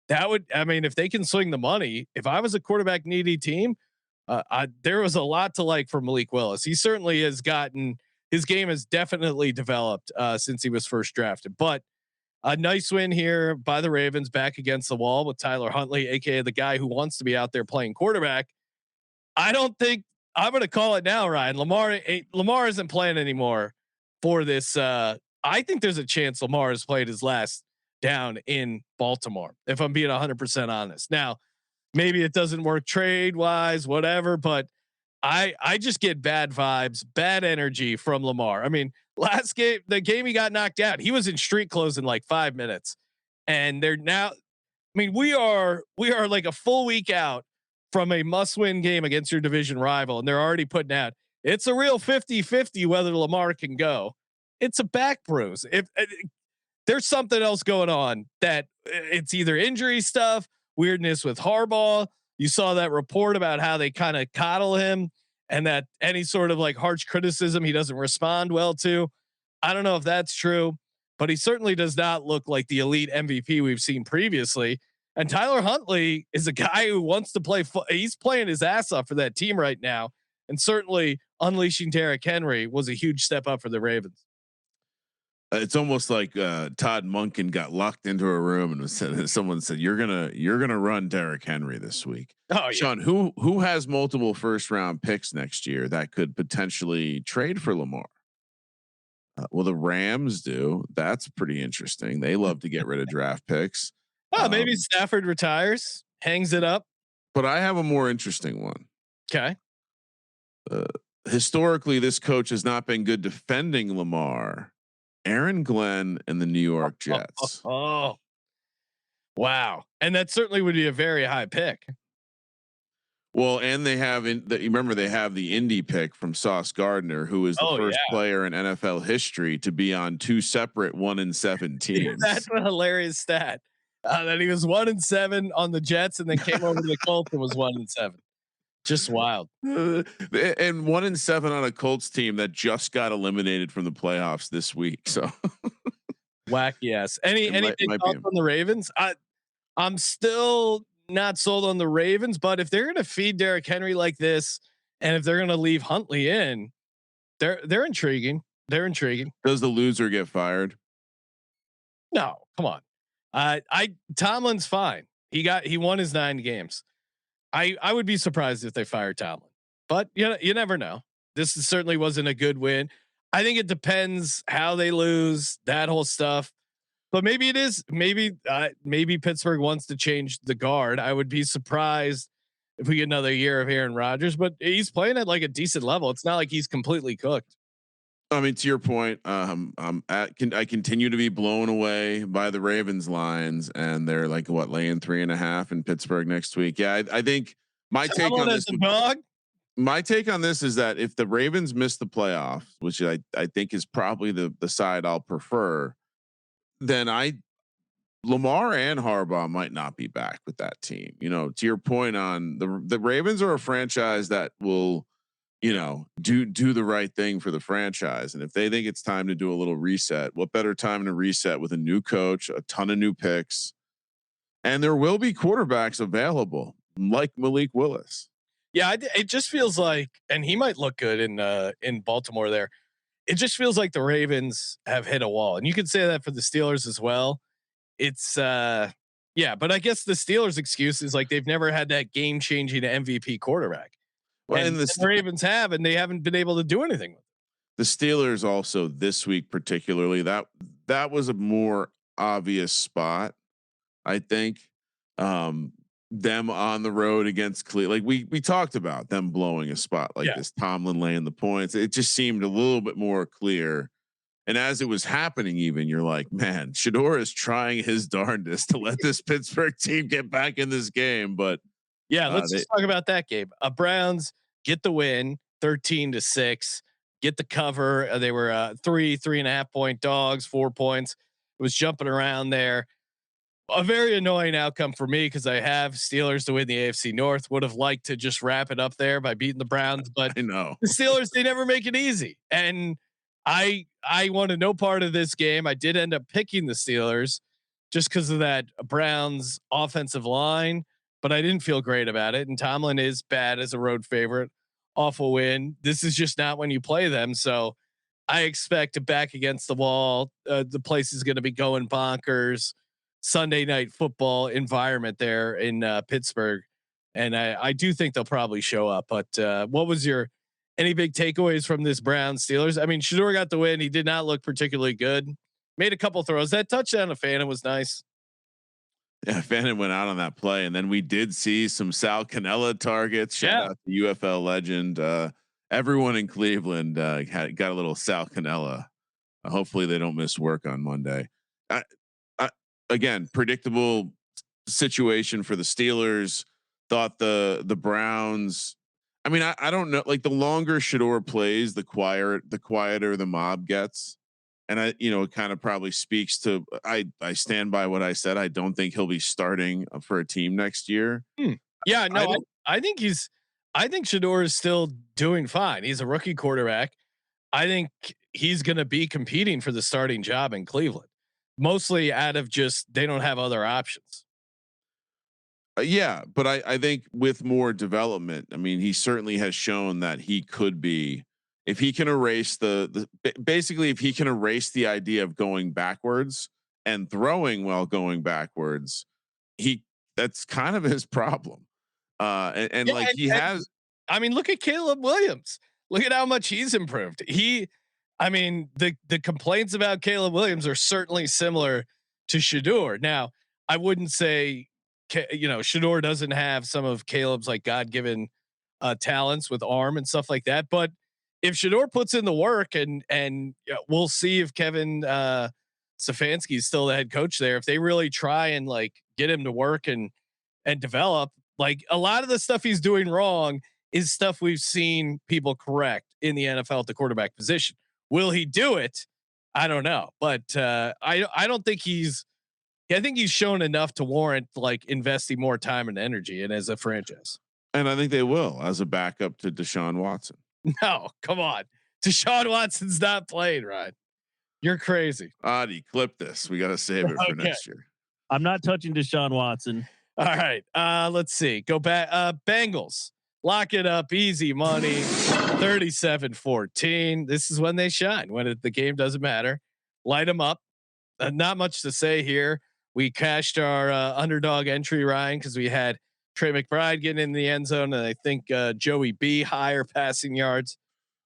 If they can swing the money, if I was a quarterback needy team, there was a lot to like for Malik Willis. He certainly has his game has definitely developed since he was first drafted. But a nice win here by the Ravens, back against the wall with Tyler Huntley, aka the guy who wants to be out there playing quarterback. I don't think I'm going to call it now, Ryan. Lamar isn't playing anymore for this. I think there's a chance Lamar has played his last down in Baltimore, if I'm being 100% honest. Now, maybe it doesn't work trade wise, whatever, but I just get bad vibes, bad energy from Lamar. I mean, last game, the game he got knocked out, he was in street clothes in like 5 minutes, and they're now. I mean, we are like a full week out from a must-win game against your division rival, and they're already putting out it's a real 50-50 whether Lamar can go. It's a back bruise. If there's something else going on, that it's either injury stuff, weirdness with Harbaugh. You saw that report about how they kind of coddle him, and that any sort of like harsh criticism he doesn't respond well to. I don't know if that's true, but he certainly does not look like the elite MVP we've seen previously. And Tyler Huntley is a guy who wants to play. He's playing his ass off for that team right now. And certainly unleashing Derrick Henry was a huge step up for the Ravens. It's almost like Todd Monken got locked into a room and someone said, "You're gonna run Derrick Henry this week." Oh, yeah. Sean, who has multiple first round picks next year that could potentially trade for Lamar? Well, the Rams do. That's pretty interesting. They love to get rid of draft picks. Oh, maybe Stafford retires, hangs it up. But I have a more interesting one. Okay. Historically, this coach has not been good defending Lamar. Aaron Glenn and the New York Jets. Oh, wow. And that certainly would be a very high pick. Well, and they have remember they have the Indy pick from Sauce Gardner, who is the first player in NFL history to be on 2 separate 1-7 teams. That's a hilarious stat. That he was 1-7 on the Jets and then came over to the Colts and was 1-7. Just wild. And 1-7 on a Colts team that just got eliminated from the playoffs this week. So wacky ass. Anything thoughts on the Ravens? I'm still not sold on the Ravens, but if they're going to feed Derrick Henry like this, and if they're going to leave Huntley in, they're intriguing. They're intriguing. Does the loser get fired? No, come on. Tomlin's fine. He won his 9 games. I would be surprised if they fire Tomlin, but you never know. This certainly wasn't a good win. I think it depends how they lose, that whole stuff. But maybe it is. Maybe Pittsburgh wants to change the guard. I would be surprised if we get another year of Aaron Rodgers, but he's playing at like a decent level. It's not like he's completely cooked. I mean, to your point, I continue to be blown away by the Ravens lines, and they're like what, laying 3.5 in Pittsburgh next week. Yeah, I think my take on Someone as this. a dog. My take on this is that if the Ravens miss the playoffs, which I think is probably the side I'll prefer, then Lamar and Harbaugh might not be back with that team. You know, to your point on the Ravens are a franchise that will, do the right thing for the franchise. And if they think it's time to do a little reset, what better time to reset with a new coach, a ton of new picks, and there will be quarterbacks available like Malik Willis. Yeah, it just feels like, and he might look good in Baltimore there. It just feels like the Ravens have hit a wall, and you could say that for the Steelers as well. It's yeah, but I guess the Steelers' excuse is like they've never had that game-changing MVP quarterback, Well, and the Ravens have, and they haven't been able to do anything with it. The Steelers also this week particularly that was a more obvious spot, I think. Them on the road against Cleveland, like we talked about them blowing a spot like this. Tomlin laying the points. It just seemed a little bit more clear. And as it was happening, even you're like, man, Shador is trying his darndest to let this Pittsburgh team get back in this game. But yeah, let's just talk about that game. Browns get the win, 13-6. Get the cover. They were 3.5 point dogs, 4 points. It was jumping around there. A very annoying outcome for me because I have Steelers to win the AFC North. Would have liked to just wrap it up there by beating the Browns, but I know the Steelers, they never make it easy. And I wanted no part of this game. I did end up picking the Steelers just because of that Browns offensive line, but I didn't feel great about it. And Tomlin is bad as a road favorite. Awful win. This is just not when you play them. So I expect a back against the wall. The place is going to be going bonkers. Sunday night football environment there in Pittsburgh, and I do think they'll probably show up. But what was any big takeaways from this Browns Steelers? I mean, Shador got the win. He did not look particularly good. Made a couple throws. That touchdown to Fannin was nice. Yeah, Fannin went out on that play, and then we did see some Sal Cannella targets. Shout out to UFL legend. Everyone in Cleveland got a little Sal Cannella. Hopefully, they don't miss work on Monday. Again, predictable situation for the Steelers. Thought the Browns. I mean, I don't know. Like the longer Shador plays, the quieter the mob gets, and it kind of probably speaks to. I stand by what I said. I don't think he'll be starting for a team next year. Yeah, no, I think Shador is still doing fine. He's a rookie quarterback. I think he's going to be competing for the starting job in Cleveland. Mostly out of just they don't have other options. Yeah, but I think with more development, I mean, he certainly has shown that he could be, if he can erase basically if he can erase the idea of going backwards and throwing while going backwards, that's kind of his problem. Has. I mean, look at Caleb Williams. Look at how much he's improved. I mean, the complaints about Caleb Williams are certainly similar to Shador. Now, I wouldn't say, Shador doesn't have some of Caleb's like God-given talents with arm and stuff like that. But if Shador puts in the work and we'll see if Kevin Stefanski is still the head coach there. If they really try and like get him to work and develop, like a lot of the stuff he's doing wrong is stuff we've seen people correct in the NFL at the quarterback position. Will he do it? I don't know, but I don't think I think he's shown enough to warrant like investing more time and energy in as a franchise. And I think they will as a backup to Deshaun Watson. No, come on, Deshaun Watson's not playing, right? You're crazy. Adi, clip this. We got to save it for next year. I'm not touching Deshaun Watson. All right, let's see. Go back. Bengals. Lock it up, easy money, 37-14. This is when they shine. When the game doesn't matter, light them up. Not much to say here. We cashed our underdog entry, Ryan, because we had Trey McBride getting in the end zone, and I think Joey B higher passing yards.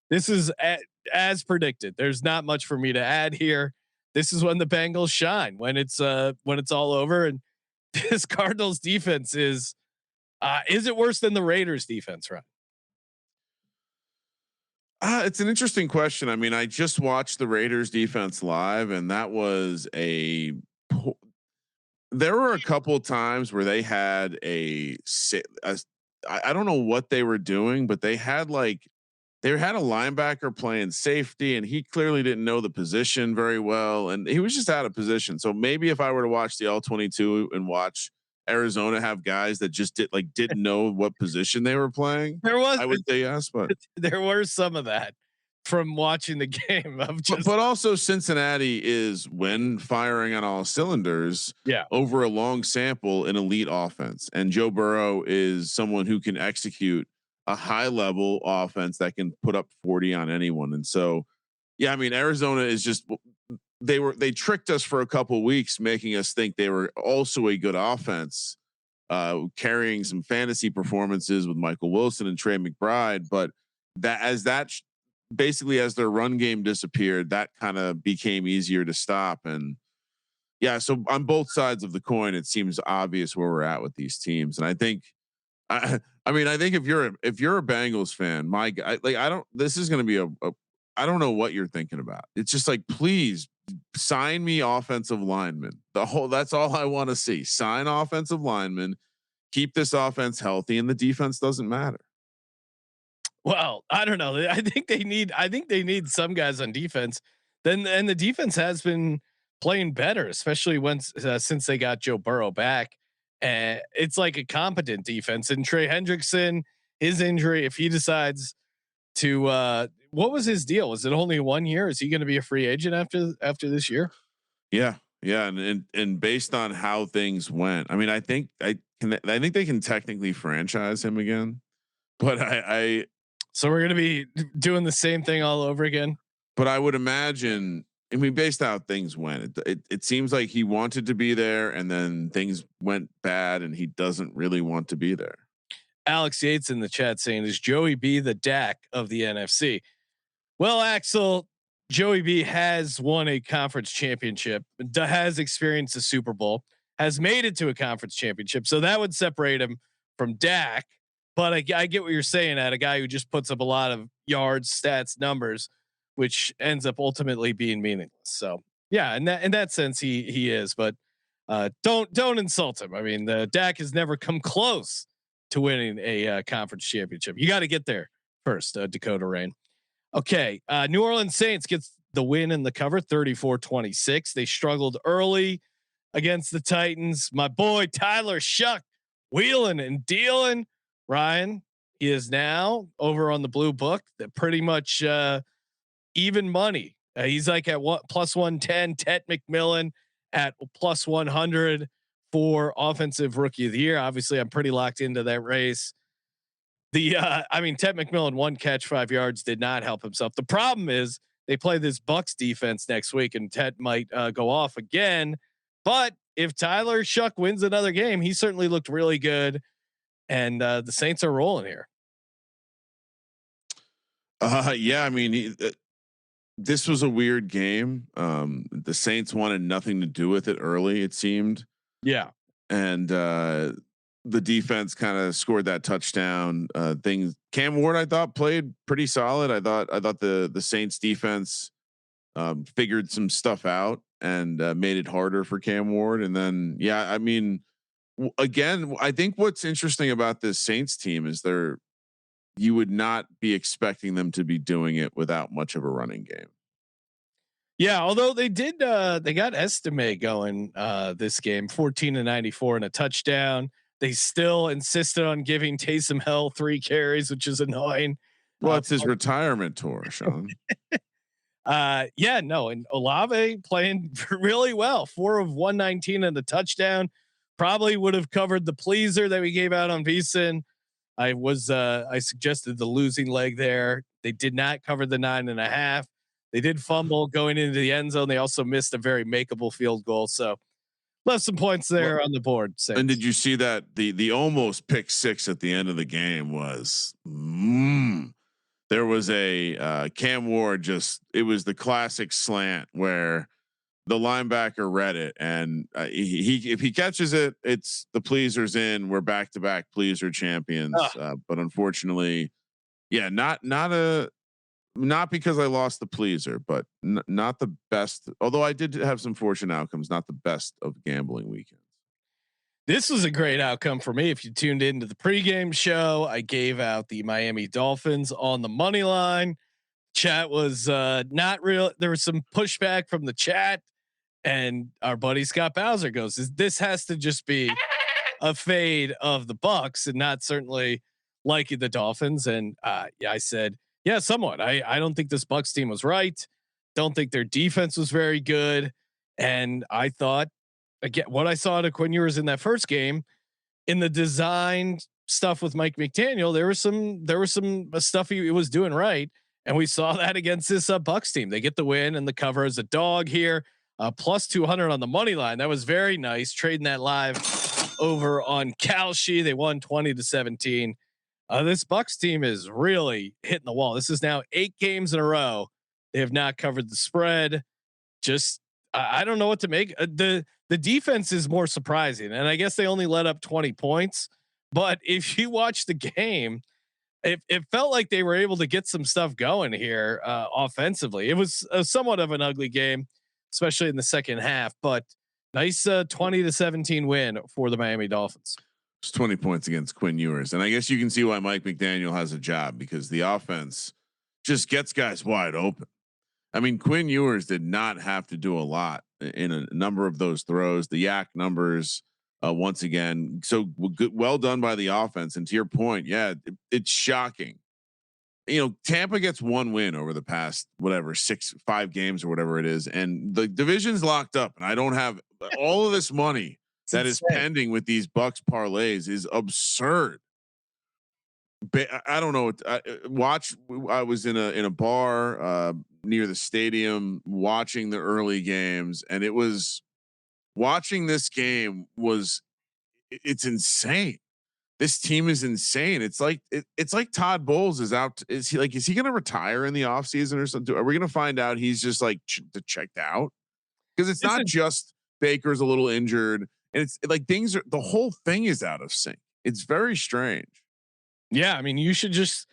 This is as predicted. There's not much for me to add here. This is when the Bengals shine. When it's all over, and this Cardinals defense is it worse than the Raiders defense, right? It's an interesting question. I mean, I just watched the Raiders defense live, and that was there were a couple of times where they had I don't know what they were doing, but they had a linebacker playing safety, and he clearly didn't know the position very well, and he was just out of position. So maybe if I were to watch the All-22 and watch Arizona have guys that just didn't know what position they were playing, I would say yes, but there were some of that from watching the game. But also Cincinnati is, when firing on all cylinders, over a long sample, an elite offense, and Joe Burrow is someone who can execute a high level offense that can put up 40 on anyone. And so, I mean, Arizona is just, they tricked us for a couple of weeks, making us think they were also a good offense, carrying some fantasy performances with Michael Wilson and Trey McBride. But as their run game disappeared, that kind of became easier to stop. And so on both sides of the coin, it seems obvious where we're at with these teams. And I think, I think if you're a Bengals fan, this is going to be I don't know what you're thinking about. It's just like, please sign me offensive linemen. That's all I want to see. Sign offensive linemen, keep this offense healthy, and the defense doesn't matter. Well, I don't know. I think they need some guys on defense. And the defense has been playing better, especially since they got Joe Burrow back. It's like a competent defense. And Trey Hendrickson, his injury, if he decides to, what was his deal? Was it only 1 year? Is he going to be a free agent after this year? Yeah. And based on how things went, I mean, I think they can technically franchise him again, but so we're going to be doing the same thing all over again. But I would imagine, I mean, based on how things went, it seems like he wanted to be there, and then things went bad, and he doesn't really want to be there. Alex Yates in the chat saying, "Is Joey B the Dak of the NFC?" Well, Axel, Joey B has won a conference championship, has experienced a Super Bowl, has made it to a conference championship, so that would separate him from Dak. But I get what you're saying, at a guy who just puts up a lot of yards, stats, numbers, which ends up ultimately being meaningless. So in that sense, he is. But don't insult him. I mean, the Dak has never come close to winning a conference championship. You got to get there first, Dakota Rain. Okay, New Orleans Saints gets the win in the cover, 34-26. They struggled early against the Titans. My boy Tyler Shuck wheeling and dealing. Ryan, he is now over on the blue book, that pretty much even money. He's like at plus 110. Tet McMillan at plus 100 for offensive rookie of the year. Obviously, I'm pretty locked into that race. Tet McMillan, 1 catch, 5 yards, did not help himself. The problem is they play this Bucs defense next week, and Tet might go off again. But if Tyler Shuck wins another game, he certainly looked really good. And the Saints are rolling here. I mean, this was a weird game. The Saints wanted nothing to do with it early, it seemed. Yeah. And the defense kind of scored that touchdown. Cam Ward, I thought, played pretty solid. I thought the Saints defense figured some stuff out and made it harder for Cam Ward. And then, I mean, again, I think what's interesting about this Saints team is you would not be expecting them to be doing it without much of a running game. Yeah, although they did, they got Estime going this game, 14-94 and a touchdown. They still insisted on giving Taysom Hill 3 carries, which is annoying. Well, it's his retirement tour, Sean. And Olave playing really well, 4 of 119 and the touchdown. Probably would have covered the pleaser that we gave out on VSiN. I suggested the losing leg there. They did not cover the 9.5. They did fumble going into the end zone. They also missed a very makeable field goal. So left some points there on the board. Saints. And did you see that the almost pick 6 at the end of the game was, there was a Cam Ward, it was the classic slant where the linebacker read it, and if he catches it, it's the pleasers in. We're back-to-back pleaser champions. But unfortunately, not a not because I lost the pleaser, but not the best. Although I did have some fortunate outcomes, not the best of gambling weekends. This was a great outcome for me. If you tuned into the pregame show, I gave out the Miami Dolphins on the money line. Chat was not real. There was some pushback from the chat, and our buddy Scott Bowser goes, "This has to just be a fade of the Bucks, and not certainly liking the Dolphins." And yeah, I said, yeah, somewhat. I don't think this Bucks team was right. Don't think their defense was very good, and I thought again what I saw to Quinn Ewers in that first game in the design stuff with Mike McDaniel. There was some stuff he was doing right. And we saw that against this Bucks team. They get the win and the cover as a dog here, plus 200 on the money line. That was very nice. Trading that live over on Kalshi. They won 20-17. This Bucks team is really hitting the wall. This is now 8 games in a row. They have not covered the spread. Just I don't know what to make. The defense is more surprising, and I guess they only let up 20 points. But if you watch the game, it felt like they were able to get some stuff going here offensively. It was somewhat of an ugly game, especially in the second half, but nice 20-17 win for the Miami Dolphins. It's 20 points against Quinn Ewers. And I guess you can see why Mike McDaniel has a job, because the offense just gets guys wide open. I mean, Quinn Ewers did not have to do a lot in a number of those throws. The yak numbers, once again, so good, well done by the offense. And to your point, yeah, it's shocking. Tampa gets one win over the past 5 games or whatever it is, and the division's locked up. And I don't have all of this money that is pending with these Bucks parlays is absurd. I don't know. I was in a bar near the stadium watching the early games, and it was. Watching this game it's insane. This team is insane. It's like Todd Bowles is out. Is he going to retire in the offseason or something? Are we going to find out he's just like checked out? Because it's not just Baker's a little injured, and it's like the whole thing is out of sync. It's very strange. Yeah. I mean, you should just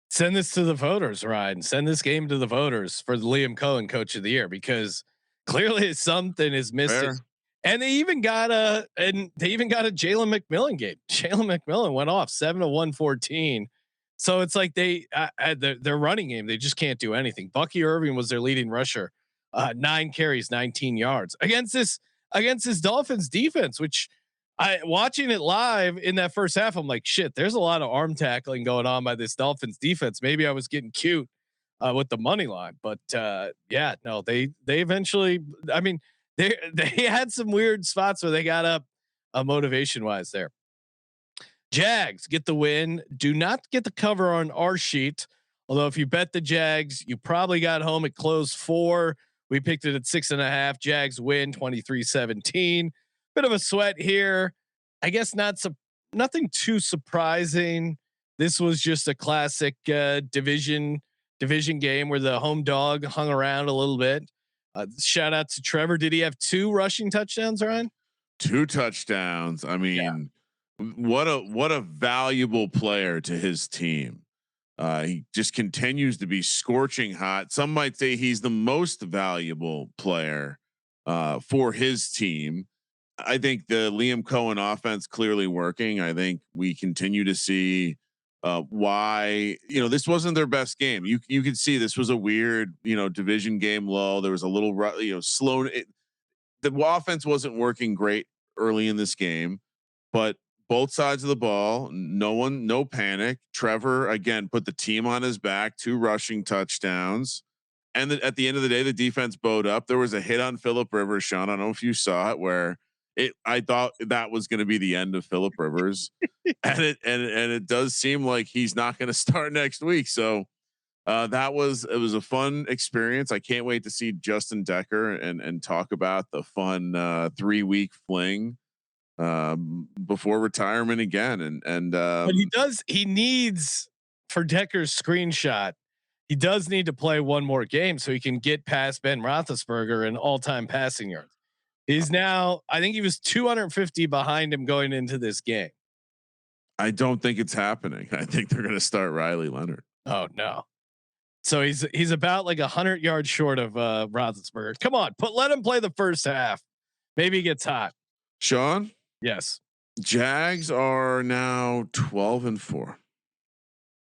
send this to the voters, Ryan. Send this game to the voters for the Liam Cohen Coach of the Year, because clearly something is missing. And they even got a Jalen McMillan game. Jalen McMillan went off 7-114. So it's like their running game, they just can't do anything. Bucky Irving was their leading rusher, 9 carries, 19 yards against this Dolphins defense, which watching it live in that first half, I'm like, shit, there's a lot of arm tackling going on by this Dolphins defense. Maybe I was getting cute with the money line, but yeah, no, they eventually, I mean, they had some weird spots where they got up motivation wise there. Jags get the win. Do not get the cover on our sheet. Although if you bet the Jags, you probably got home at close 4. We picked it at 6.5. Jags win 23-17. Bit of a sweat here. I guess nothing too surprising. This was just a classic division game where the home dog hung around a little bit. Shout out to Trevor. Did he have 2 rushing touchdowns, Ryan? 2 touchdowns. I mean, what a valuable player to his team. He just continues to be scorching hot. Some might say he's the most valuable player for his team. I think the Liam Cohen offense clearly working. I think we continue to see why this wasn't their best game. You could see this was a weird division game lull. There was a little slow. The offense wasn't working great early in this game, but both sides of the ball, no panic. Trevor again put the team on his back, 2 rushing touchdowns, and at the end of the day, the defense bowed up. There was a hit on Phillip Rivers, Sean. I don't know if you saw it, where I thought that was going to be the end of Phillip Rivers, and it does seem like he's not going to start next week. So it was a fun experience. I can't wait to see Justin Decker and talk about the fun 3-week fling before retirement again. But he needs, for Decker's screenshot, he does need to play one more game so he can get past Ben Roethlisberger in all-time passing yards. He's now, I think he was 250 behind him going into this game. I don't think it's happening. I think they're going to start Riley Leonard. Oh no. So he's about like 100 yards short of Roethlisberger. Come on, let him play the first half. Maybe he gets hot. Sean? Yes. Jags are now 12-4.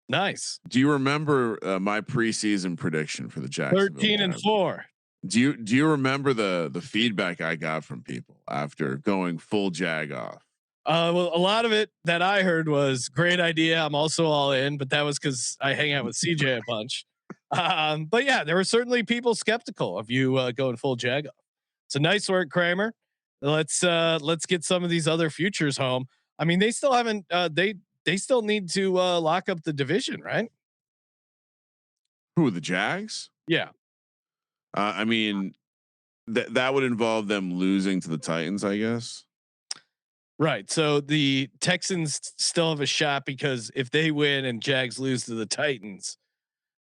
Nice. Do you remember my preseason prediction for the Jacksonville 13-4? Do you remember the feedback I got from people after going full Jag off? Well, a lot of it that I heard was great idea. I'm also all in, but that was because I hang out with CJ a bunch. But yeah, there were certainly people skeptical of you going full Jag off. So nice work, Kramer. Let's get some of these other futures home. I mean, they still haven't. They still need to lock up the division, right? Who, the Jags? Yeah. I mean, that would involve them losing to the Titans, I guess. Right. So the Texans still have a shot because if they win and Jags lose to the Titans,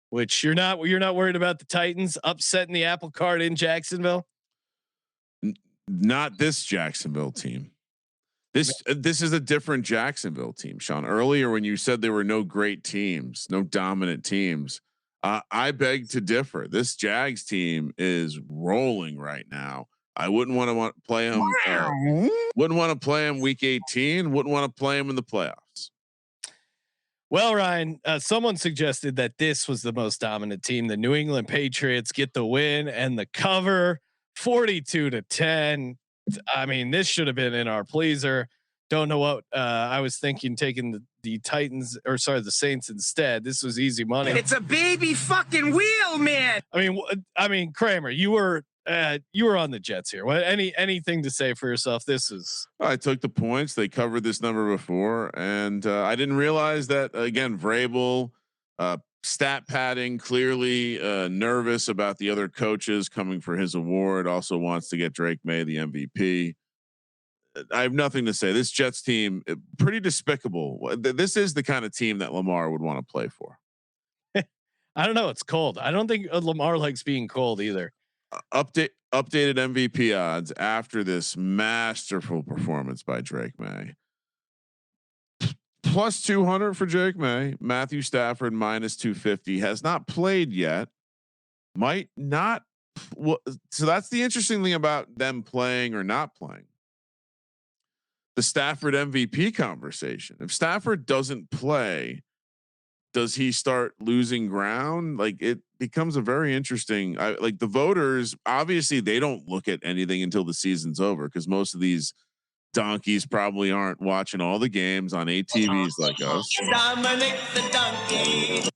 which you're not worried about the Titans upsetting the apple cart in Jacksonville. Not this Jacksonville team. This is a different Jacksonville team, Sean. Earlier, when you said there were no great teams, no dominant teams, I beg to differ. This Jags team is rolling right now. I wouldn't want to play him. Wouldn't want to play him week 18. Wouldn't want to play him in the playoffs. Well, Ryan, someone suggested that this was the most dominant team. The New England Patriots get the win and the cover, 42-10. I mean, this should have been in our pleaser. Don't know what I was thinking, taking the Titans or the Saints instead. This was easy money. It's a baby fucking wheel, man. I mean, Kramer, you were on the Jets here. What anything to say for yourself? This is. I took the points. They covered this number before, and I didn't realize that again. Vrabel, stat padding, clearly nervous about the other coaches coming for his award. Also wants to get Drake May the MVP. I have nothing to say. This Jets team, pretty despicable. This is the kind of team that Lamar would want to play for. I don't know. It's cold. I don't think Lamar likes being cold either. Updated MVP odds after this masterful performance by Drake May. Plus 200 for Drake May. Matthew Stafford minus 250. Has not played yet. Might not. So that's the interesting thing about them playing or not playing. The Stafford MVP conversation. If Stafford doesn't play, does he start losing ground? Like, it becomes a very interesting. Like the voters, obviously they don't look at anything until the season's over because most of these donkeys probably aren't watching all the games on ATVs like us. Dominic the donkey.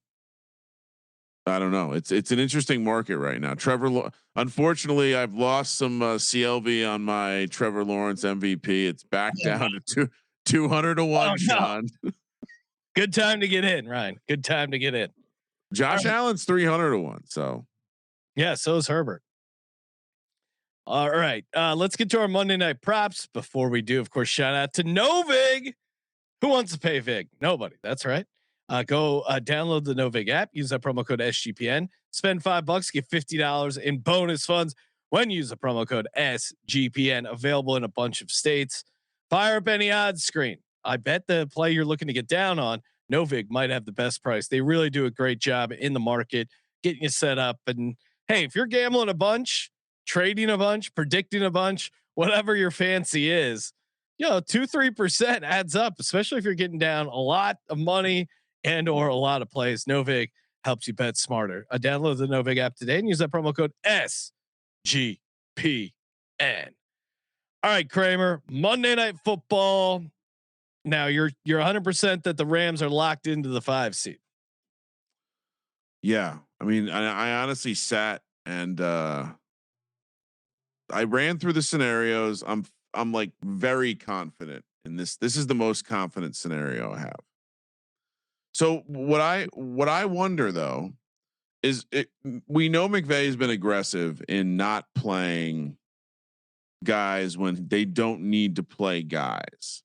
I don't know. It's an interesting market right now. Trevor, unfortunately, I've lost some CLV on my Trevor Lawrence MVP. It's back down to 200 to 1. Sean. Good time to get in, Ryan. Good time to get in. Josh Allen's 300 to 1. So yeah, so is Herbert. All right, let's get to our Monday night props. Before we do, of course, shout out to Novig. Who wants to pay Vig? Nobody. That's right. Go download the Novig app. Use that promo code SGPN. Spend $5, get $50 in bonus funds when you use the promo code SGPN. Available in a bunch of states. Fire up any odds screen. I bet the play you're looking to get down on, Novig might have the best price. They really do a great job in the market, getting you set up. And hey, if you're gambling a bunch, trading a bunch, predicting a bunch, whatever your fancy is, 2-3% adds up, especially if you're getting down a lot of money and or a lot of plays. Novig helps you bet smarter. Download the Novig app today and use that promo code SGPN. All right, Kramer, Monday Night Football. Now you're 100% that the Rams are locked into the 5 seed. Yeah. I mean, I honestly sat and I ran through the scenarios. I'm like very confident in this. This is the most confident scenario I have. So what I wonder though is we know McVay has been aggressive in not playing guys when they don't need to play guys.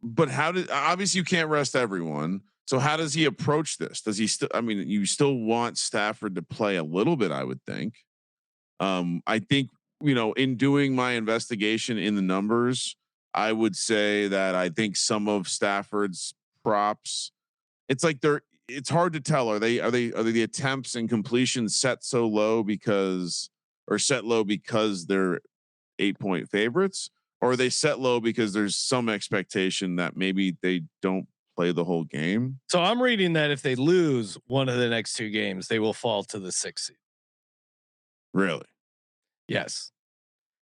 But obviously you can't rest everyone. So how does he approach this? Does he still, I mean, you still want Stafford to play a little bit, I would think. I think, in doing my investigation in the numbers, I would say that I think some of Stafford's props, it's like it's hard to tell. Are the attempts and completions set so low set low because they're 8-point favorites, or are they set low because there's some expectation that maybe they don't play the whole game? So I'm reading that if they lose one of the next 2 games, they will fall to the 6th seed. Really? Yes.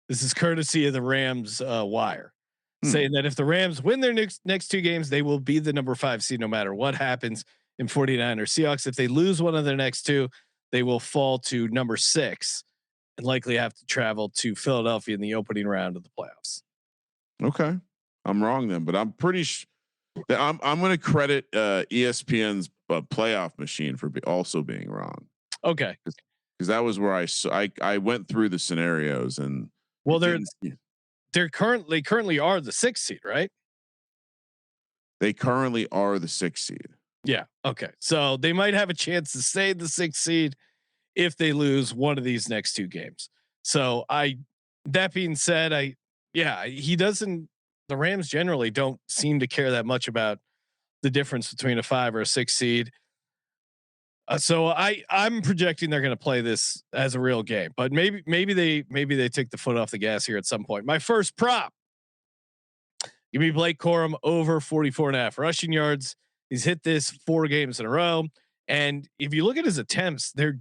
This is courtesy of the Rams wire, saying that if the Rams win their next 2 games, they will be the number 5 seed no matter what happens in 49ers Seahawks. If they lose one of their next 2, they will fall to number 6 and likely have to travel to Philadelphia in the opening round of the playoffs. Okay, I'm wrong then, but I'm pretty I'm going to credit ESPN's playoff machine for also being wrong. Okay, because that was where I went through the scenarios and they're currently are the 6th seed, right? They currently are the 6th seed. Yeah. Okay. So they might have a chance to stay the 6th seed if they lose one of these next 2 games. So that being said, he doesn't. The Rams generally don't seem to care that much about the difference between a 5 or a 6 seed. So I'm projecting they're going to play this as a real game, but maybe they take the foot off the gas here at some point. My first prop, give me Blake Corum over 44.5 rushing yards. He's hit this 4 games in a row. And if you look at his attempts, the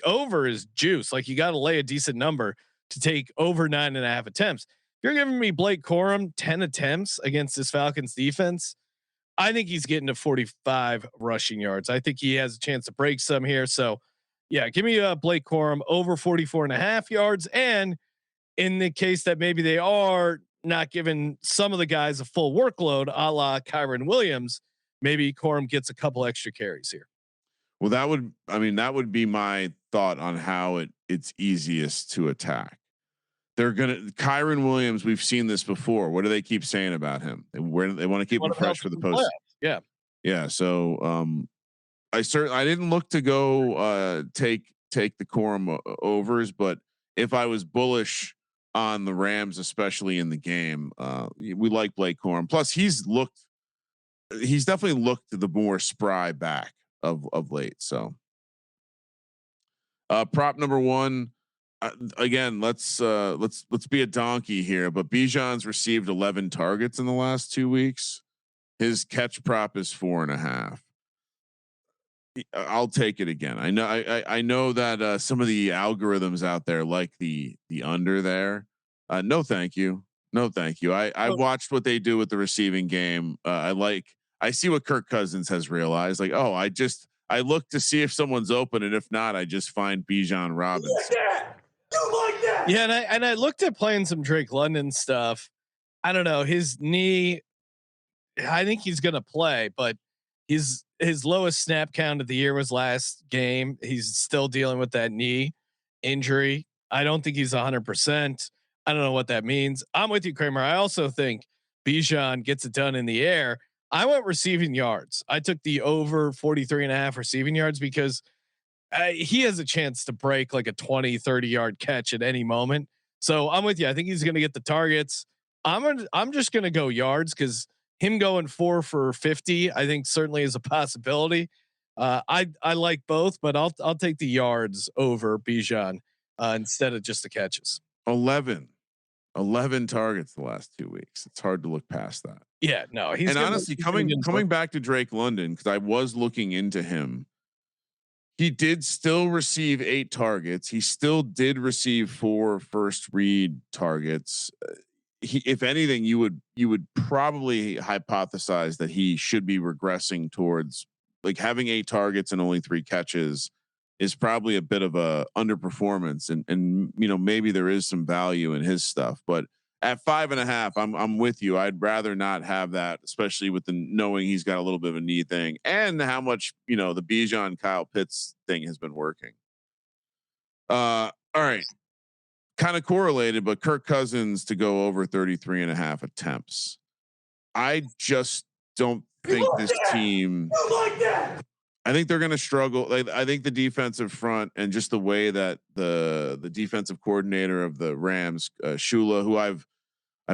over is juice. Like, you got to lay a decent number to take over 9.5 attempts. If you're giving me Blake Corum 10 attempts against this Falcons defense, I think he's getting to 45 rushing yards. I think he has a chance to break some here. So yeah, give me Blake Corum over 44.5 yards. And in the case that maybe they are not giving some of the guys a full workload, a la Kyron Williams, maybe Corum gets a couple extra carries here. Well, that would be my thought on how it's easiest to attack. They're Kyron Williams. We've seen this before. What do they keep saying about him? They want to keep him fresh for the post. Yeah. Yeah. So, I didn't look to go, take the Corum overs, but if I was bullish on the Rams, especially in the game, we like Blake Corum. Plus he's definitely looked the more spry back of late. So, prop number 1, again, let's be a donkey here, but Bijan's received 11 targets in the last 2 weeks. His catch prop is 4.5. I'll take it again. I know that some of the algorithms out there like the under there. No, thank you. No, thank you. I watched what they do with the receiving game. I see what Kirk Cousins has realized. Like, I look to see if someone's open, and if not, I just find Bijan Robinson. Like that. Yeah, and I looked at playing some Drake London stuff. I don't know, his knee. I think he's gonna play, but his lowest snap count of the year was last game. He's still dealing with that knee injury. I don't think he's 100%. I don't know what that means. I'm with you, Kramer. I also think Bijan gets it done in the air. I went receiving yards. I took the over 43.5 receiving yards because he has a chance to break like a 20-30 yard catch at any moment. So I'm with you. I think he's going to get the targets. I'm just going to go yards because him going 4 for 50, I think certainly is a possibility. I like both, but I'll take the yards over Bijan instead of just the catches. 11 targets the last 2 weeks. It's hard to look past that. Yeah, no, he's honestly coming back to Drake London, because I was looking into him. He did still receive 8 targets. He still did receive 4 first read targets. If anything, you would probably hypothesize that he should be regressing towards, like, having 8 targets and only 3 catches is probably a bit of a underperformance. And maybe there is some value in his stuff, but at 5.5, I'm with you. I'd rather not have that, especially with the knowing he's got a little bit of a knee thing and how much, the Bijan Kyle Pitts thing has been working. All right. Kind of correlated, but Kirk Cousins to go over 33.5 attempts. I just don't think this team, I think they're going to struggle. I think the defensive front and just the way that the defensive coordinator of the Rams, Shula, who I've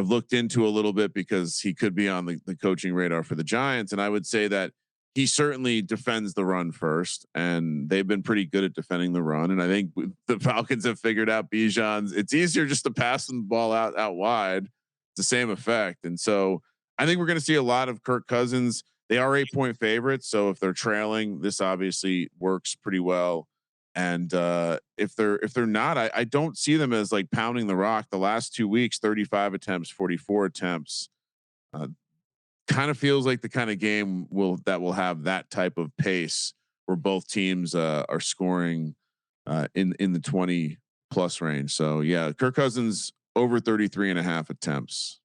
looked into a little bit because he could be on the coaching radar for the Giants. And I would say that he certainly defends the run first, and they've been pretty good at defending the run. And I think the Falcons have figured out Bijan's. It's easier just to pass the ball out wide. It's the same effect. And so I think we're going to see a lot of Kirk Cousins. They are 8-point favorites, so if they're trailing, this obviously works pretty well. And if they're not, I don't see them as like pounding the rock. The last 2 weeks, 35 attempts, 44 attempts. Kind of feels like the kind of game will have that type of pace where both teams are scoring in the 20+ range. So yeah, Kirk Cousins over 33.5 attempts.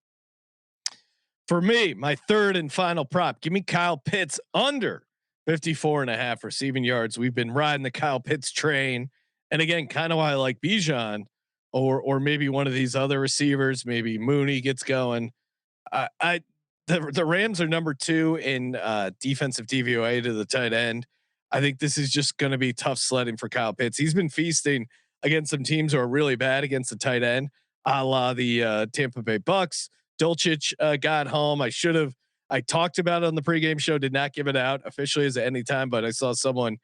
For me, my third and final prop, give me Kyle Pitts under 54.5 receiving yards. We've been riding the Kyle Pitts train, and again, kind of why I like Bijan, or maybe one of these other receivers. Maybe Mooney gets going. The Rams are number 2 in defensive DVOA to the tight end. I think this is just going to be tough sledding for Kyle Pitts. He's been feasting against some teams who are really bad against the tight end, a la the Tampa Bay Bucks. Dulcich got home. I talked about it on the pregame show, did not give it out officially as at any time, but I saw someone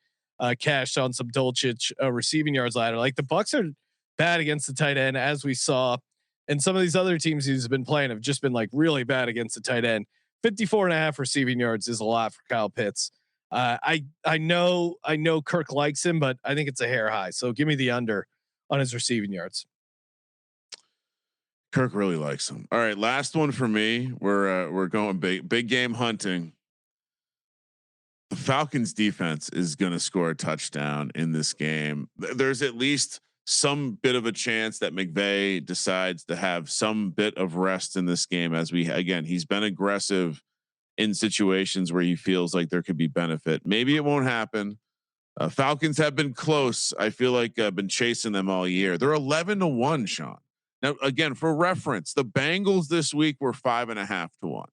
cashed on some Dulcich receiving yards ladder. Like the Bucks are bad against the tight end, as we saw. And some of these other teams he's been playing have just been like really bad against the tight end. 54.5 receiving yards is a lot for Kyle Pitts. I know Kirk likes him, but I think it's a hair high. So give me the under on his receiving yards. Kirk really likes him. All right, last one for me. We're going big game hunting. The Falcons defense is going to score a touchdown in this game. There's at least some bit of a chance that McVay decides to have some bit of rest in this game, as he's been aggressive in situations where he feels like there could be benefit. Maybe it won't happen. Falcons have been close. I feel like I've been chasing them all year. They're 11-1, Sean. Now, again, for reference, the Bengals this week were 5.5-1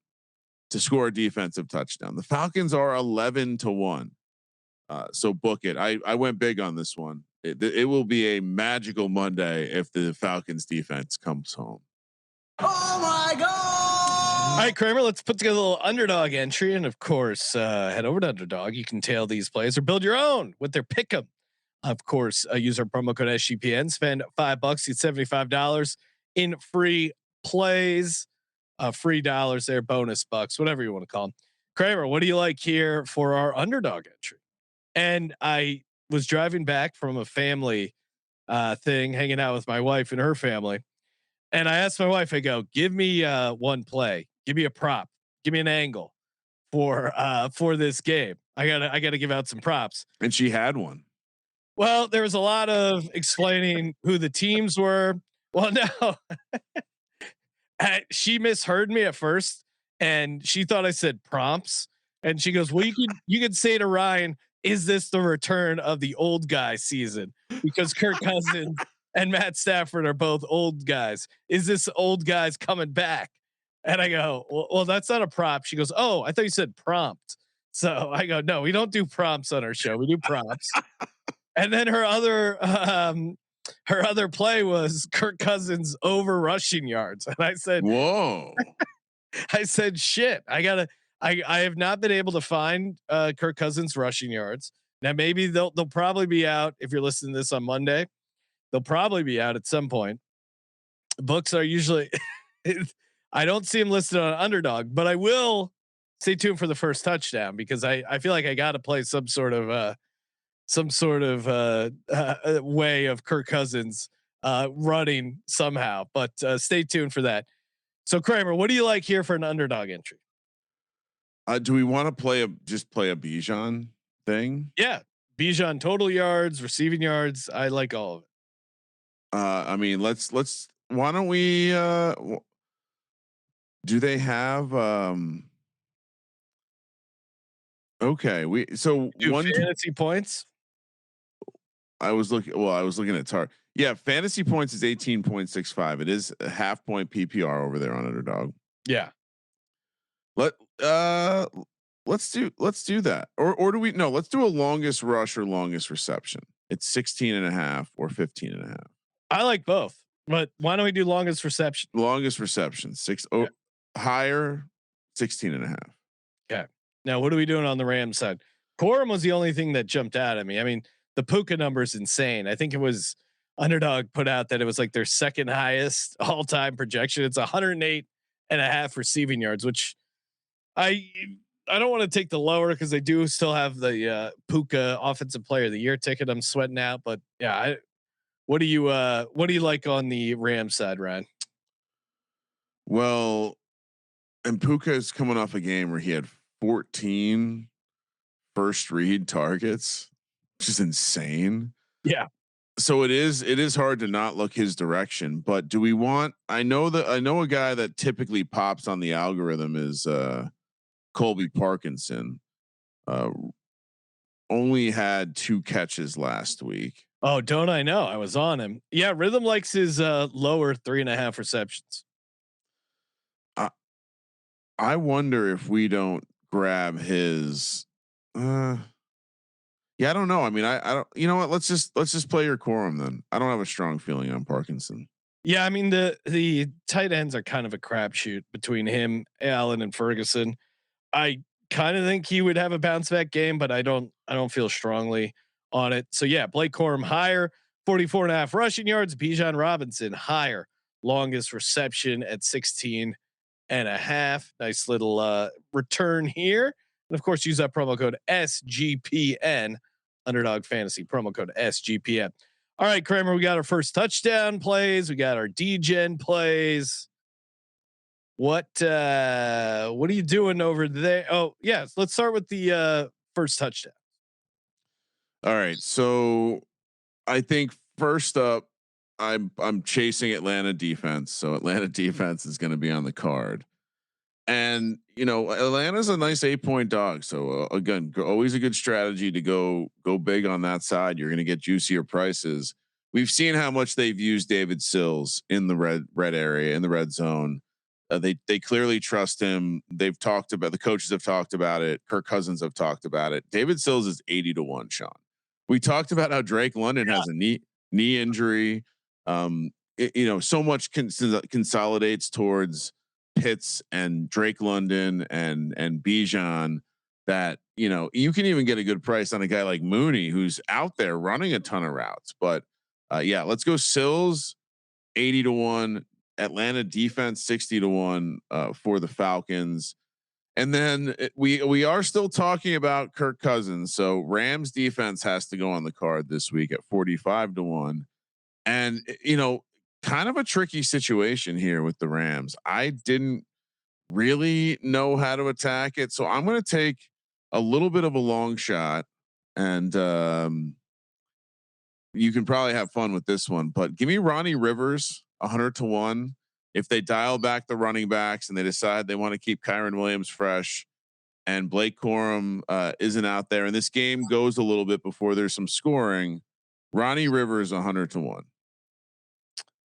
to score a defensive touchdown. The Falcons are 11-1. So book it. I went big on this one. It will be a magical Monday if the Falcons defense comes home. Oh my God! All right, Kramer, let's put together a little underdog entry. And of course, head over to Underdog. You can tail these plays or build your own with their pick'em. Of course, use our promo code SGPN, spend $5, get $75 in free plays, free dollars there, bonus bucks, whatever you want to call them. Kramer, what do you like here for our underdog entry? And I was driving back from a family thing, hanging out with my wife and her family. And I asked my wife, I go, give me one play, give me a prop, give me an angle for this game. I gotta give out some props. And she had one. Well, there was a lot of explaining who the teams were. Well, no, she misheard me at first, and she thought I said prompts. And she goes, "Well, you could say to Ryan, is this the return of the old guy season? Because Kirk Cousins and Matt Stafford are both old guys. Is this old guys coming back?" And I go, "Well, that's not a prop." She goes, "Oh, I thought you said prompt." So I go, "No, we don't do prompts on our show. We do props." And then her other play was Kirk Cousins over rushing yards. And I said, "Whoa." I said, "Shit, I have not been able to find Kirk Cousins rushing yards. Now maybe they'll probably be out. If you're listening to this on Monday, they'll probably be out at some point. Books are usually I don't see him listed on Underdog, but I will stay tuned for the first touchdown because I feel like I got to play some sort of way of Kirk Cousins running somehow, but stay tuned for that. So Kramer, what do you like here for an underdog entry? Do we want to play a Bijan thing? Yeah. Bijan total yards, receiving yards. I like all of it. I mean, let's, why don't we, do they have, okay. So one fantasy points. I was looking at TAR. Yeah. Fantasy points is 18.65. It is a half point PPR over there on Underdog. Yeah. Let's do that. Or do we, no, let's do a longest rush or longest reception. It's 16.5 or 15.5. I like both, but why don't we do longest reception? Longest reception, higher 16.5. Okay. Now, what are we doing on the Rams side? Corum was the only thing that jumped out at me. I mean, the Puka number is insane. I think it was Underdog put out that it was like their second highest all time projection. It's 108.5 receiving yards, which I I don't want to take the lower because they do still have the Puka Offensive Player of the Year ticket. I'm sweating out, but yeah. What do you like on the Rams side, Ryan? Well, and Puka is coming off a game where he had 14 first read targets, which is insane. Yeah. So it is hard to not look his direction, but do we want, I know a guy that typically pops on the algorithm is Colby Parkinson. Only had 2 catches last week. Oh, don't I know? I was on him. Yeah, Rhythm likes his lower 3.5 receptions. I wonder if we don't grab his. Yeah, I don't know. I mean, I don't. You know what? Let's just play your quorum then. I don't have a strong feeling on Parkinson. Yeah, I mean the tight ends are kind of a crapshoot between him, Allen, and Ferguson. I kind of think he would have a bounce back game, but I don't feel strongly on it. So yeah, Blake Corum higher, 44.5 rushing yards. Bijan Robinson higher, longest reception at 16.5. Nice little return here. And of course, use that promo code SGPN, Underdog Fantasy promo code SGPN. All right, Kramer, we got our first touchdown plays. We got our DGen plays. What are you doing over there? Oh, yes. Let's start with the first touchdown. All right. So I think first up, I'm chasing Atlanta defense. So Atlanta defense is going to be on the card. And you know, Atlanta's a nice 8-point dog. So again, always a good strategy to go big on that side. You're going to get juicier prices. We've seen how much they've used David Sills in the red area, in the red zone. They clearly trust him. They've talked about, the coaches have talked about it. Kirk Cousins have talked about it. David Sills is 80-1, Sean. We talked about how Drake London has a knee injury. So much consolidates towards Pitts and Drake London and Bijan that, you can even get a good price on a guy like Mooney who's out there running a ton of routes. But let's go Sills 80-1, Atlanta defense 60-1 for the Falcons. And then we are still talking about Kirk Cousins. So Rams defense has to go on the card this week at 45-1. And kind of a tricky situation here with the Rams. I didn't really know how to attack it. So I'm going to take a little bit of a long shot, and you can probably have fun with this one, but give me Ronnie Rivers 100-1. If they dial back the running backs and they decide they want to keep Kyron Williams fresh and Blake Corum isn't out there and this game goes a little bit before there's some scoring, Ronnie Rivers 100-1.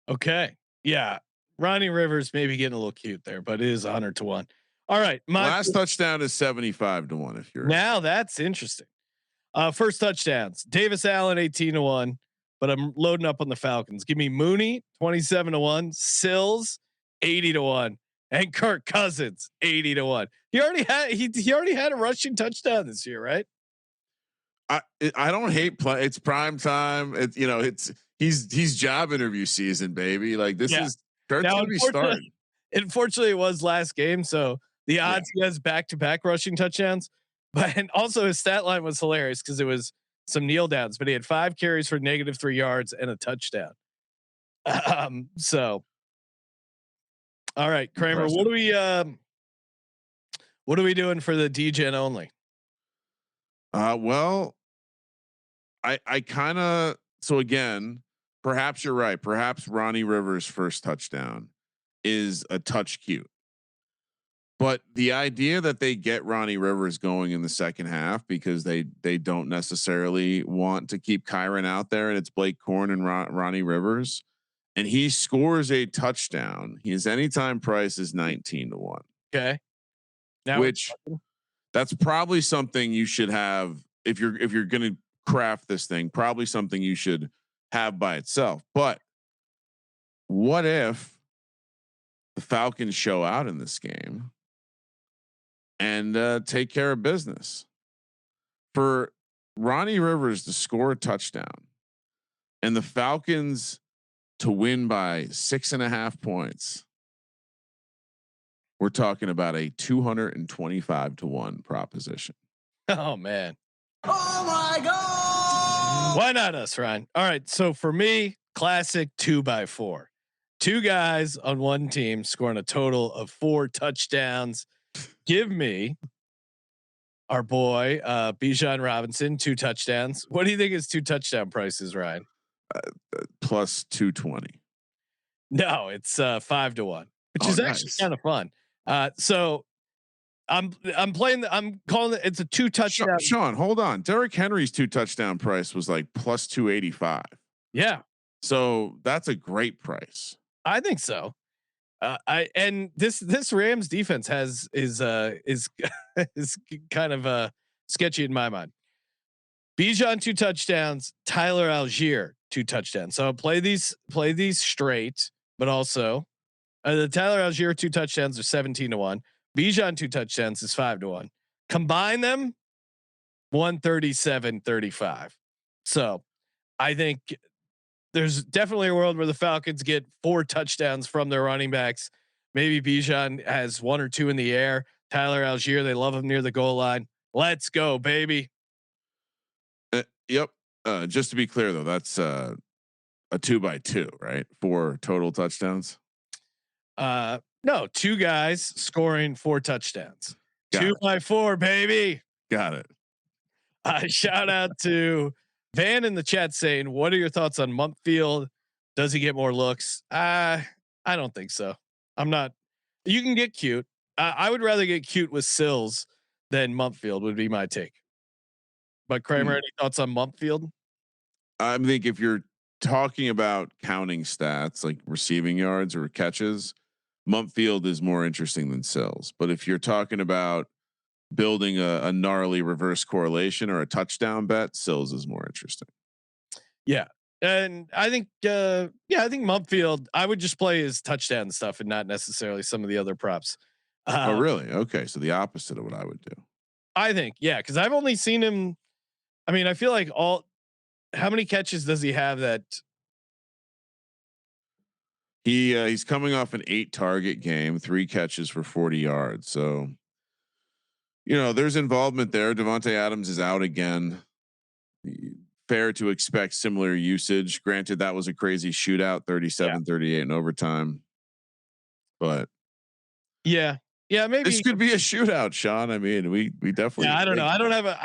Okay. Yeah. Ronnie Rivers maybe getting a little cute there, but it is 100-1. All right. My last touchdown is 75-1. If you're now, that's interesting. First touchdowns, Davis Allen 18-1, but I'm loading up on the Falcons. Give me Mooney 27-1, Sills 80-1, and Kirk Cousins 80-1. He already had a rushing touchdown this year, right? I don't hate play. It's prime time. He's job interview season, baby. Like this is gonna be starting. Unfortunately, it was last game, so the odds he has back-to-back rushing touchdowns. But and also his stat line was hilarious because it was some kneel downs, but he had 5 carries for -3 yards and a touchdown. So, all right, Kramer, what are we doing for the DGen only? Well, I kind of, so again, perhaps you're right. Perhaps Ronnie Rivers' first touchdown is a touch cute. But the idea that they get Ronnie Rivers going in the second half because they don't necessarily want to keep Kyron out there, and it's Blake Corum and Ronnie Rivers, and he scores a touchdown. His anytime price is 19-1. Okay, now that's probably something you should have if you're going to craft this thing. Probably something you should have by itself. But what if the Falcons show out in this game? and take care of business. For Ronnie Rivers to score a touchdown and the Falcons to win by 6.5 points, we're talking about a 225-1 proposition. Oh man. Oh my God. Why not us, Ryan? All right. So for me, classic 2x4. Two guys on one team scoring a total of 4 touchdowns. Give me our boy, Bijan Robinson, 2 touchdowns. What do you think his 2 touchdown prices, Ryan? Plus 220. No, it's 5-1, which is actually kind of fun. So I'm calling it. It's a 2 touchdown. Sean, hold on. Derrick Henry's 2 touchdown price was like plus 285. Yeah. So that's a great price. I think so. This Rams defense is kind of sketchy in my mind. Bijan 2 touchdowns, Tyler Algier 2 touchdowns. So I'll play these straight, but also the Tyler Algier 2 touchdowns are 17-1. Bijan 2 touchdowns is 5-1. Combine them, 137-35. So I think there's definitely a world where the Falcons get 4 touchdowns from their running backs. Maybe Bijan has 1 or 2 in the air. Tyler Algier, they love him near the goal line. Let's go, baby. Yep. Just to be clear though, that's a 2x2, right? 4 total touchdowns. No, 2 guys scoring 4 touchdowns. Got 2x4, baby. Got it. Shout out to Van in the chat saying, "What are your thoughts on Mumpfield? Does he get more looks?" I don't think so. I'm not. You can get cute. I would rather get cute with Sills than Mumpfield. Would be my take. But Kramer, any thoughts on Mumpfield? I think if you're talking about counting stats like receiving yards or catches, Mumpfield is more interesting than Sills. But if you're talking about building a gnarly reverse correlation or a touchdown bet, Sills is more interesting. Yeah. And I think, I think Mumpfield, I would just play his touchdown stuff and not necessarily some of the other props. Oh, really? Okay. So the opposite of what I would do. I think, yeah. Cause I've only seen him. I mean, I feel like how many catches does he have that? He's coming off an 8 target game, 3 catches for 40 yards. So, there's involvement there. Devontae Adams is out again. Fair to expect similar usage. Granted, that was a crazy shootout, 37-38 in overtime. But yeah, maybe this could be a shootout, Sean. I mean, we definitely. Yeah, I don't know. I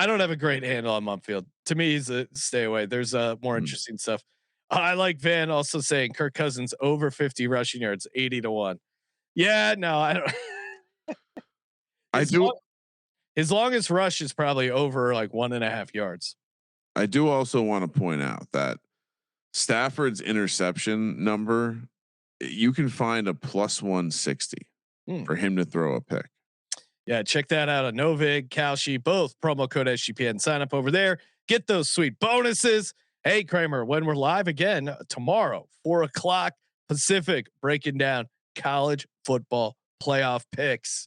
don't have a great handle on Mumpfield. To me, he's a stay away. There's more interesting stuff. I like Van also saying Kirk Cousins over 50 rushing yards, 80-1. Yeah, no, I don't. His longest rush is probably over like 1.5 yards. I do also want to point out that Stafford's interception number, you can find a plus 160 for him to throw a pick. Yeah, check that out on Novig, Kalshi, both promo code SGPN. Sign up over there, get those sweet bonuses. Hey Kramer, when we're live again tomorrow, 4:00 Pacific, breaking down college football playoff picks.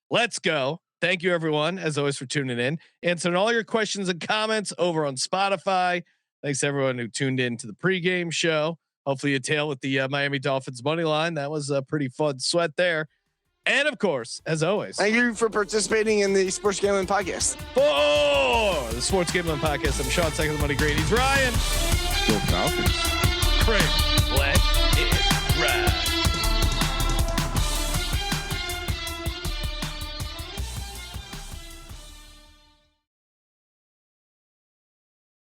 Let's go. Thank you everyone, as always, for tuning in. Answering all your questions and comments over on Spotify. Thanks to everyone who tuned in to the pregame show. Hopefully you tail with the Miami Dolphins money line. That was a pretty fun sweat there. And of course, as always, thank you for participating in the Sports Gambling Podcast. For the Sports Gambling Podcast, I'm Sean, second the money great. He's Ryan. Go Falcons. Great. Let's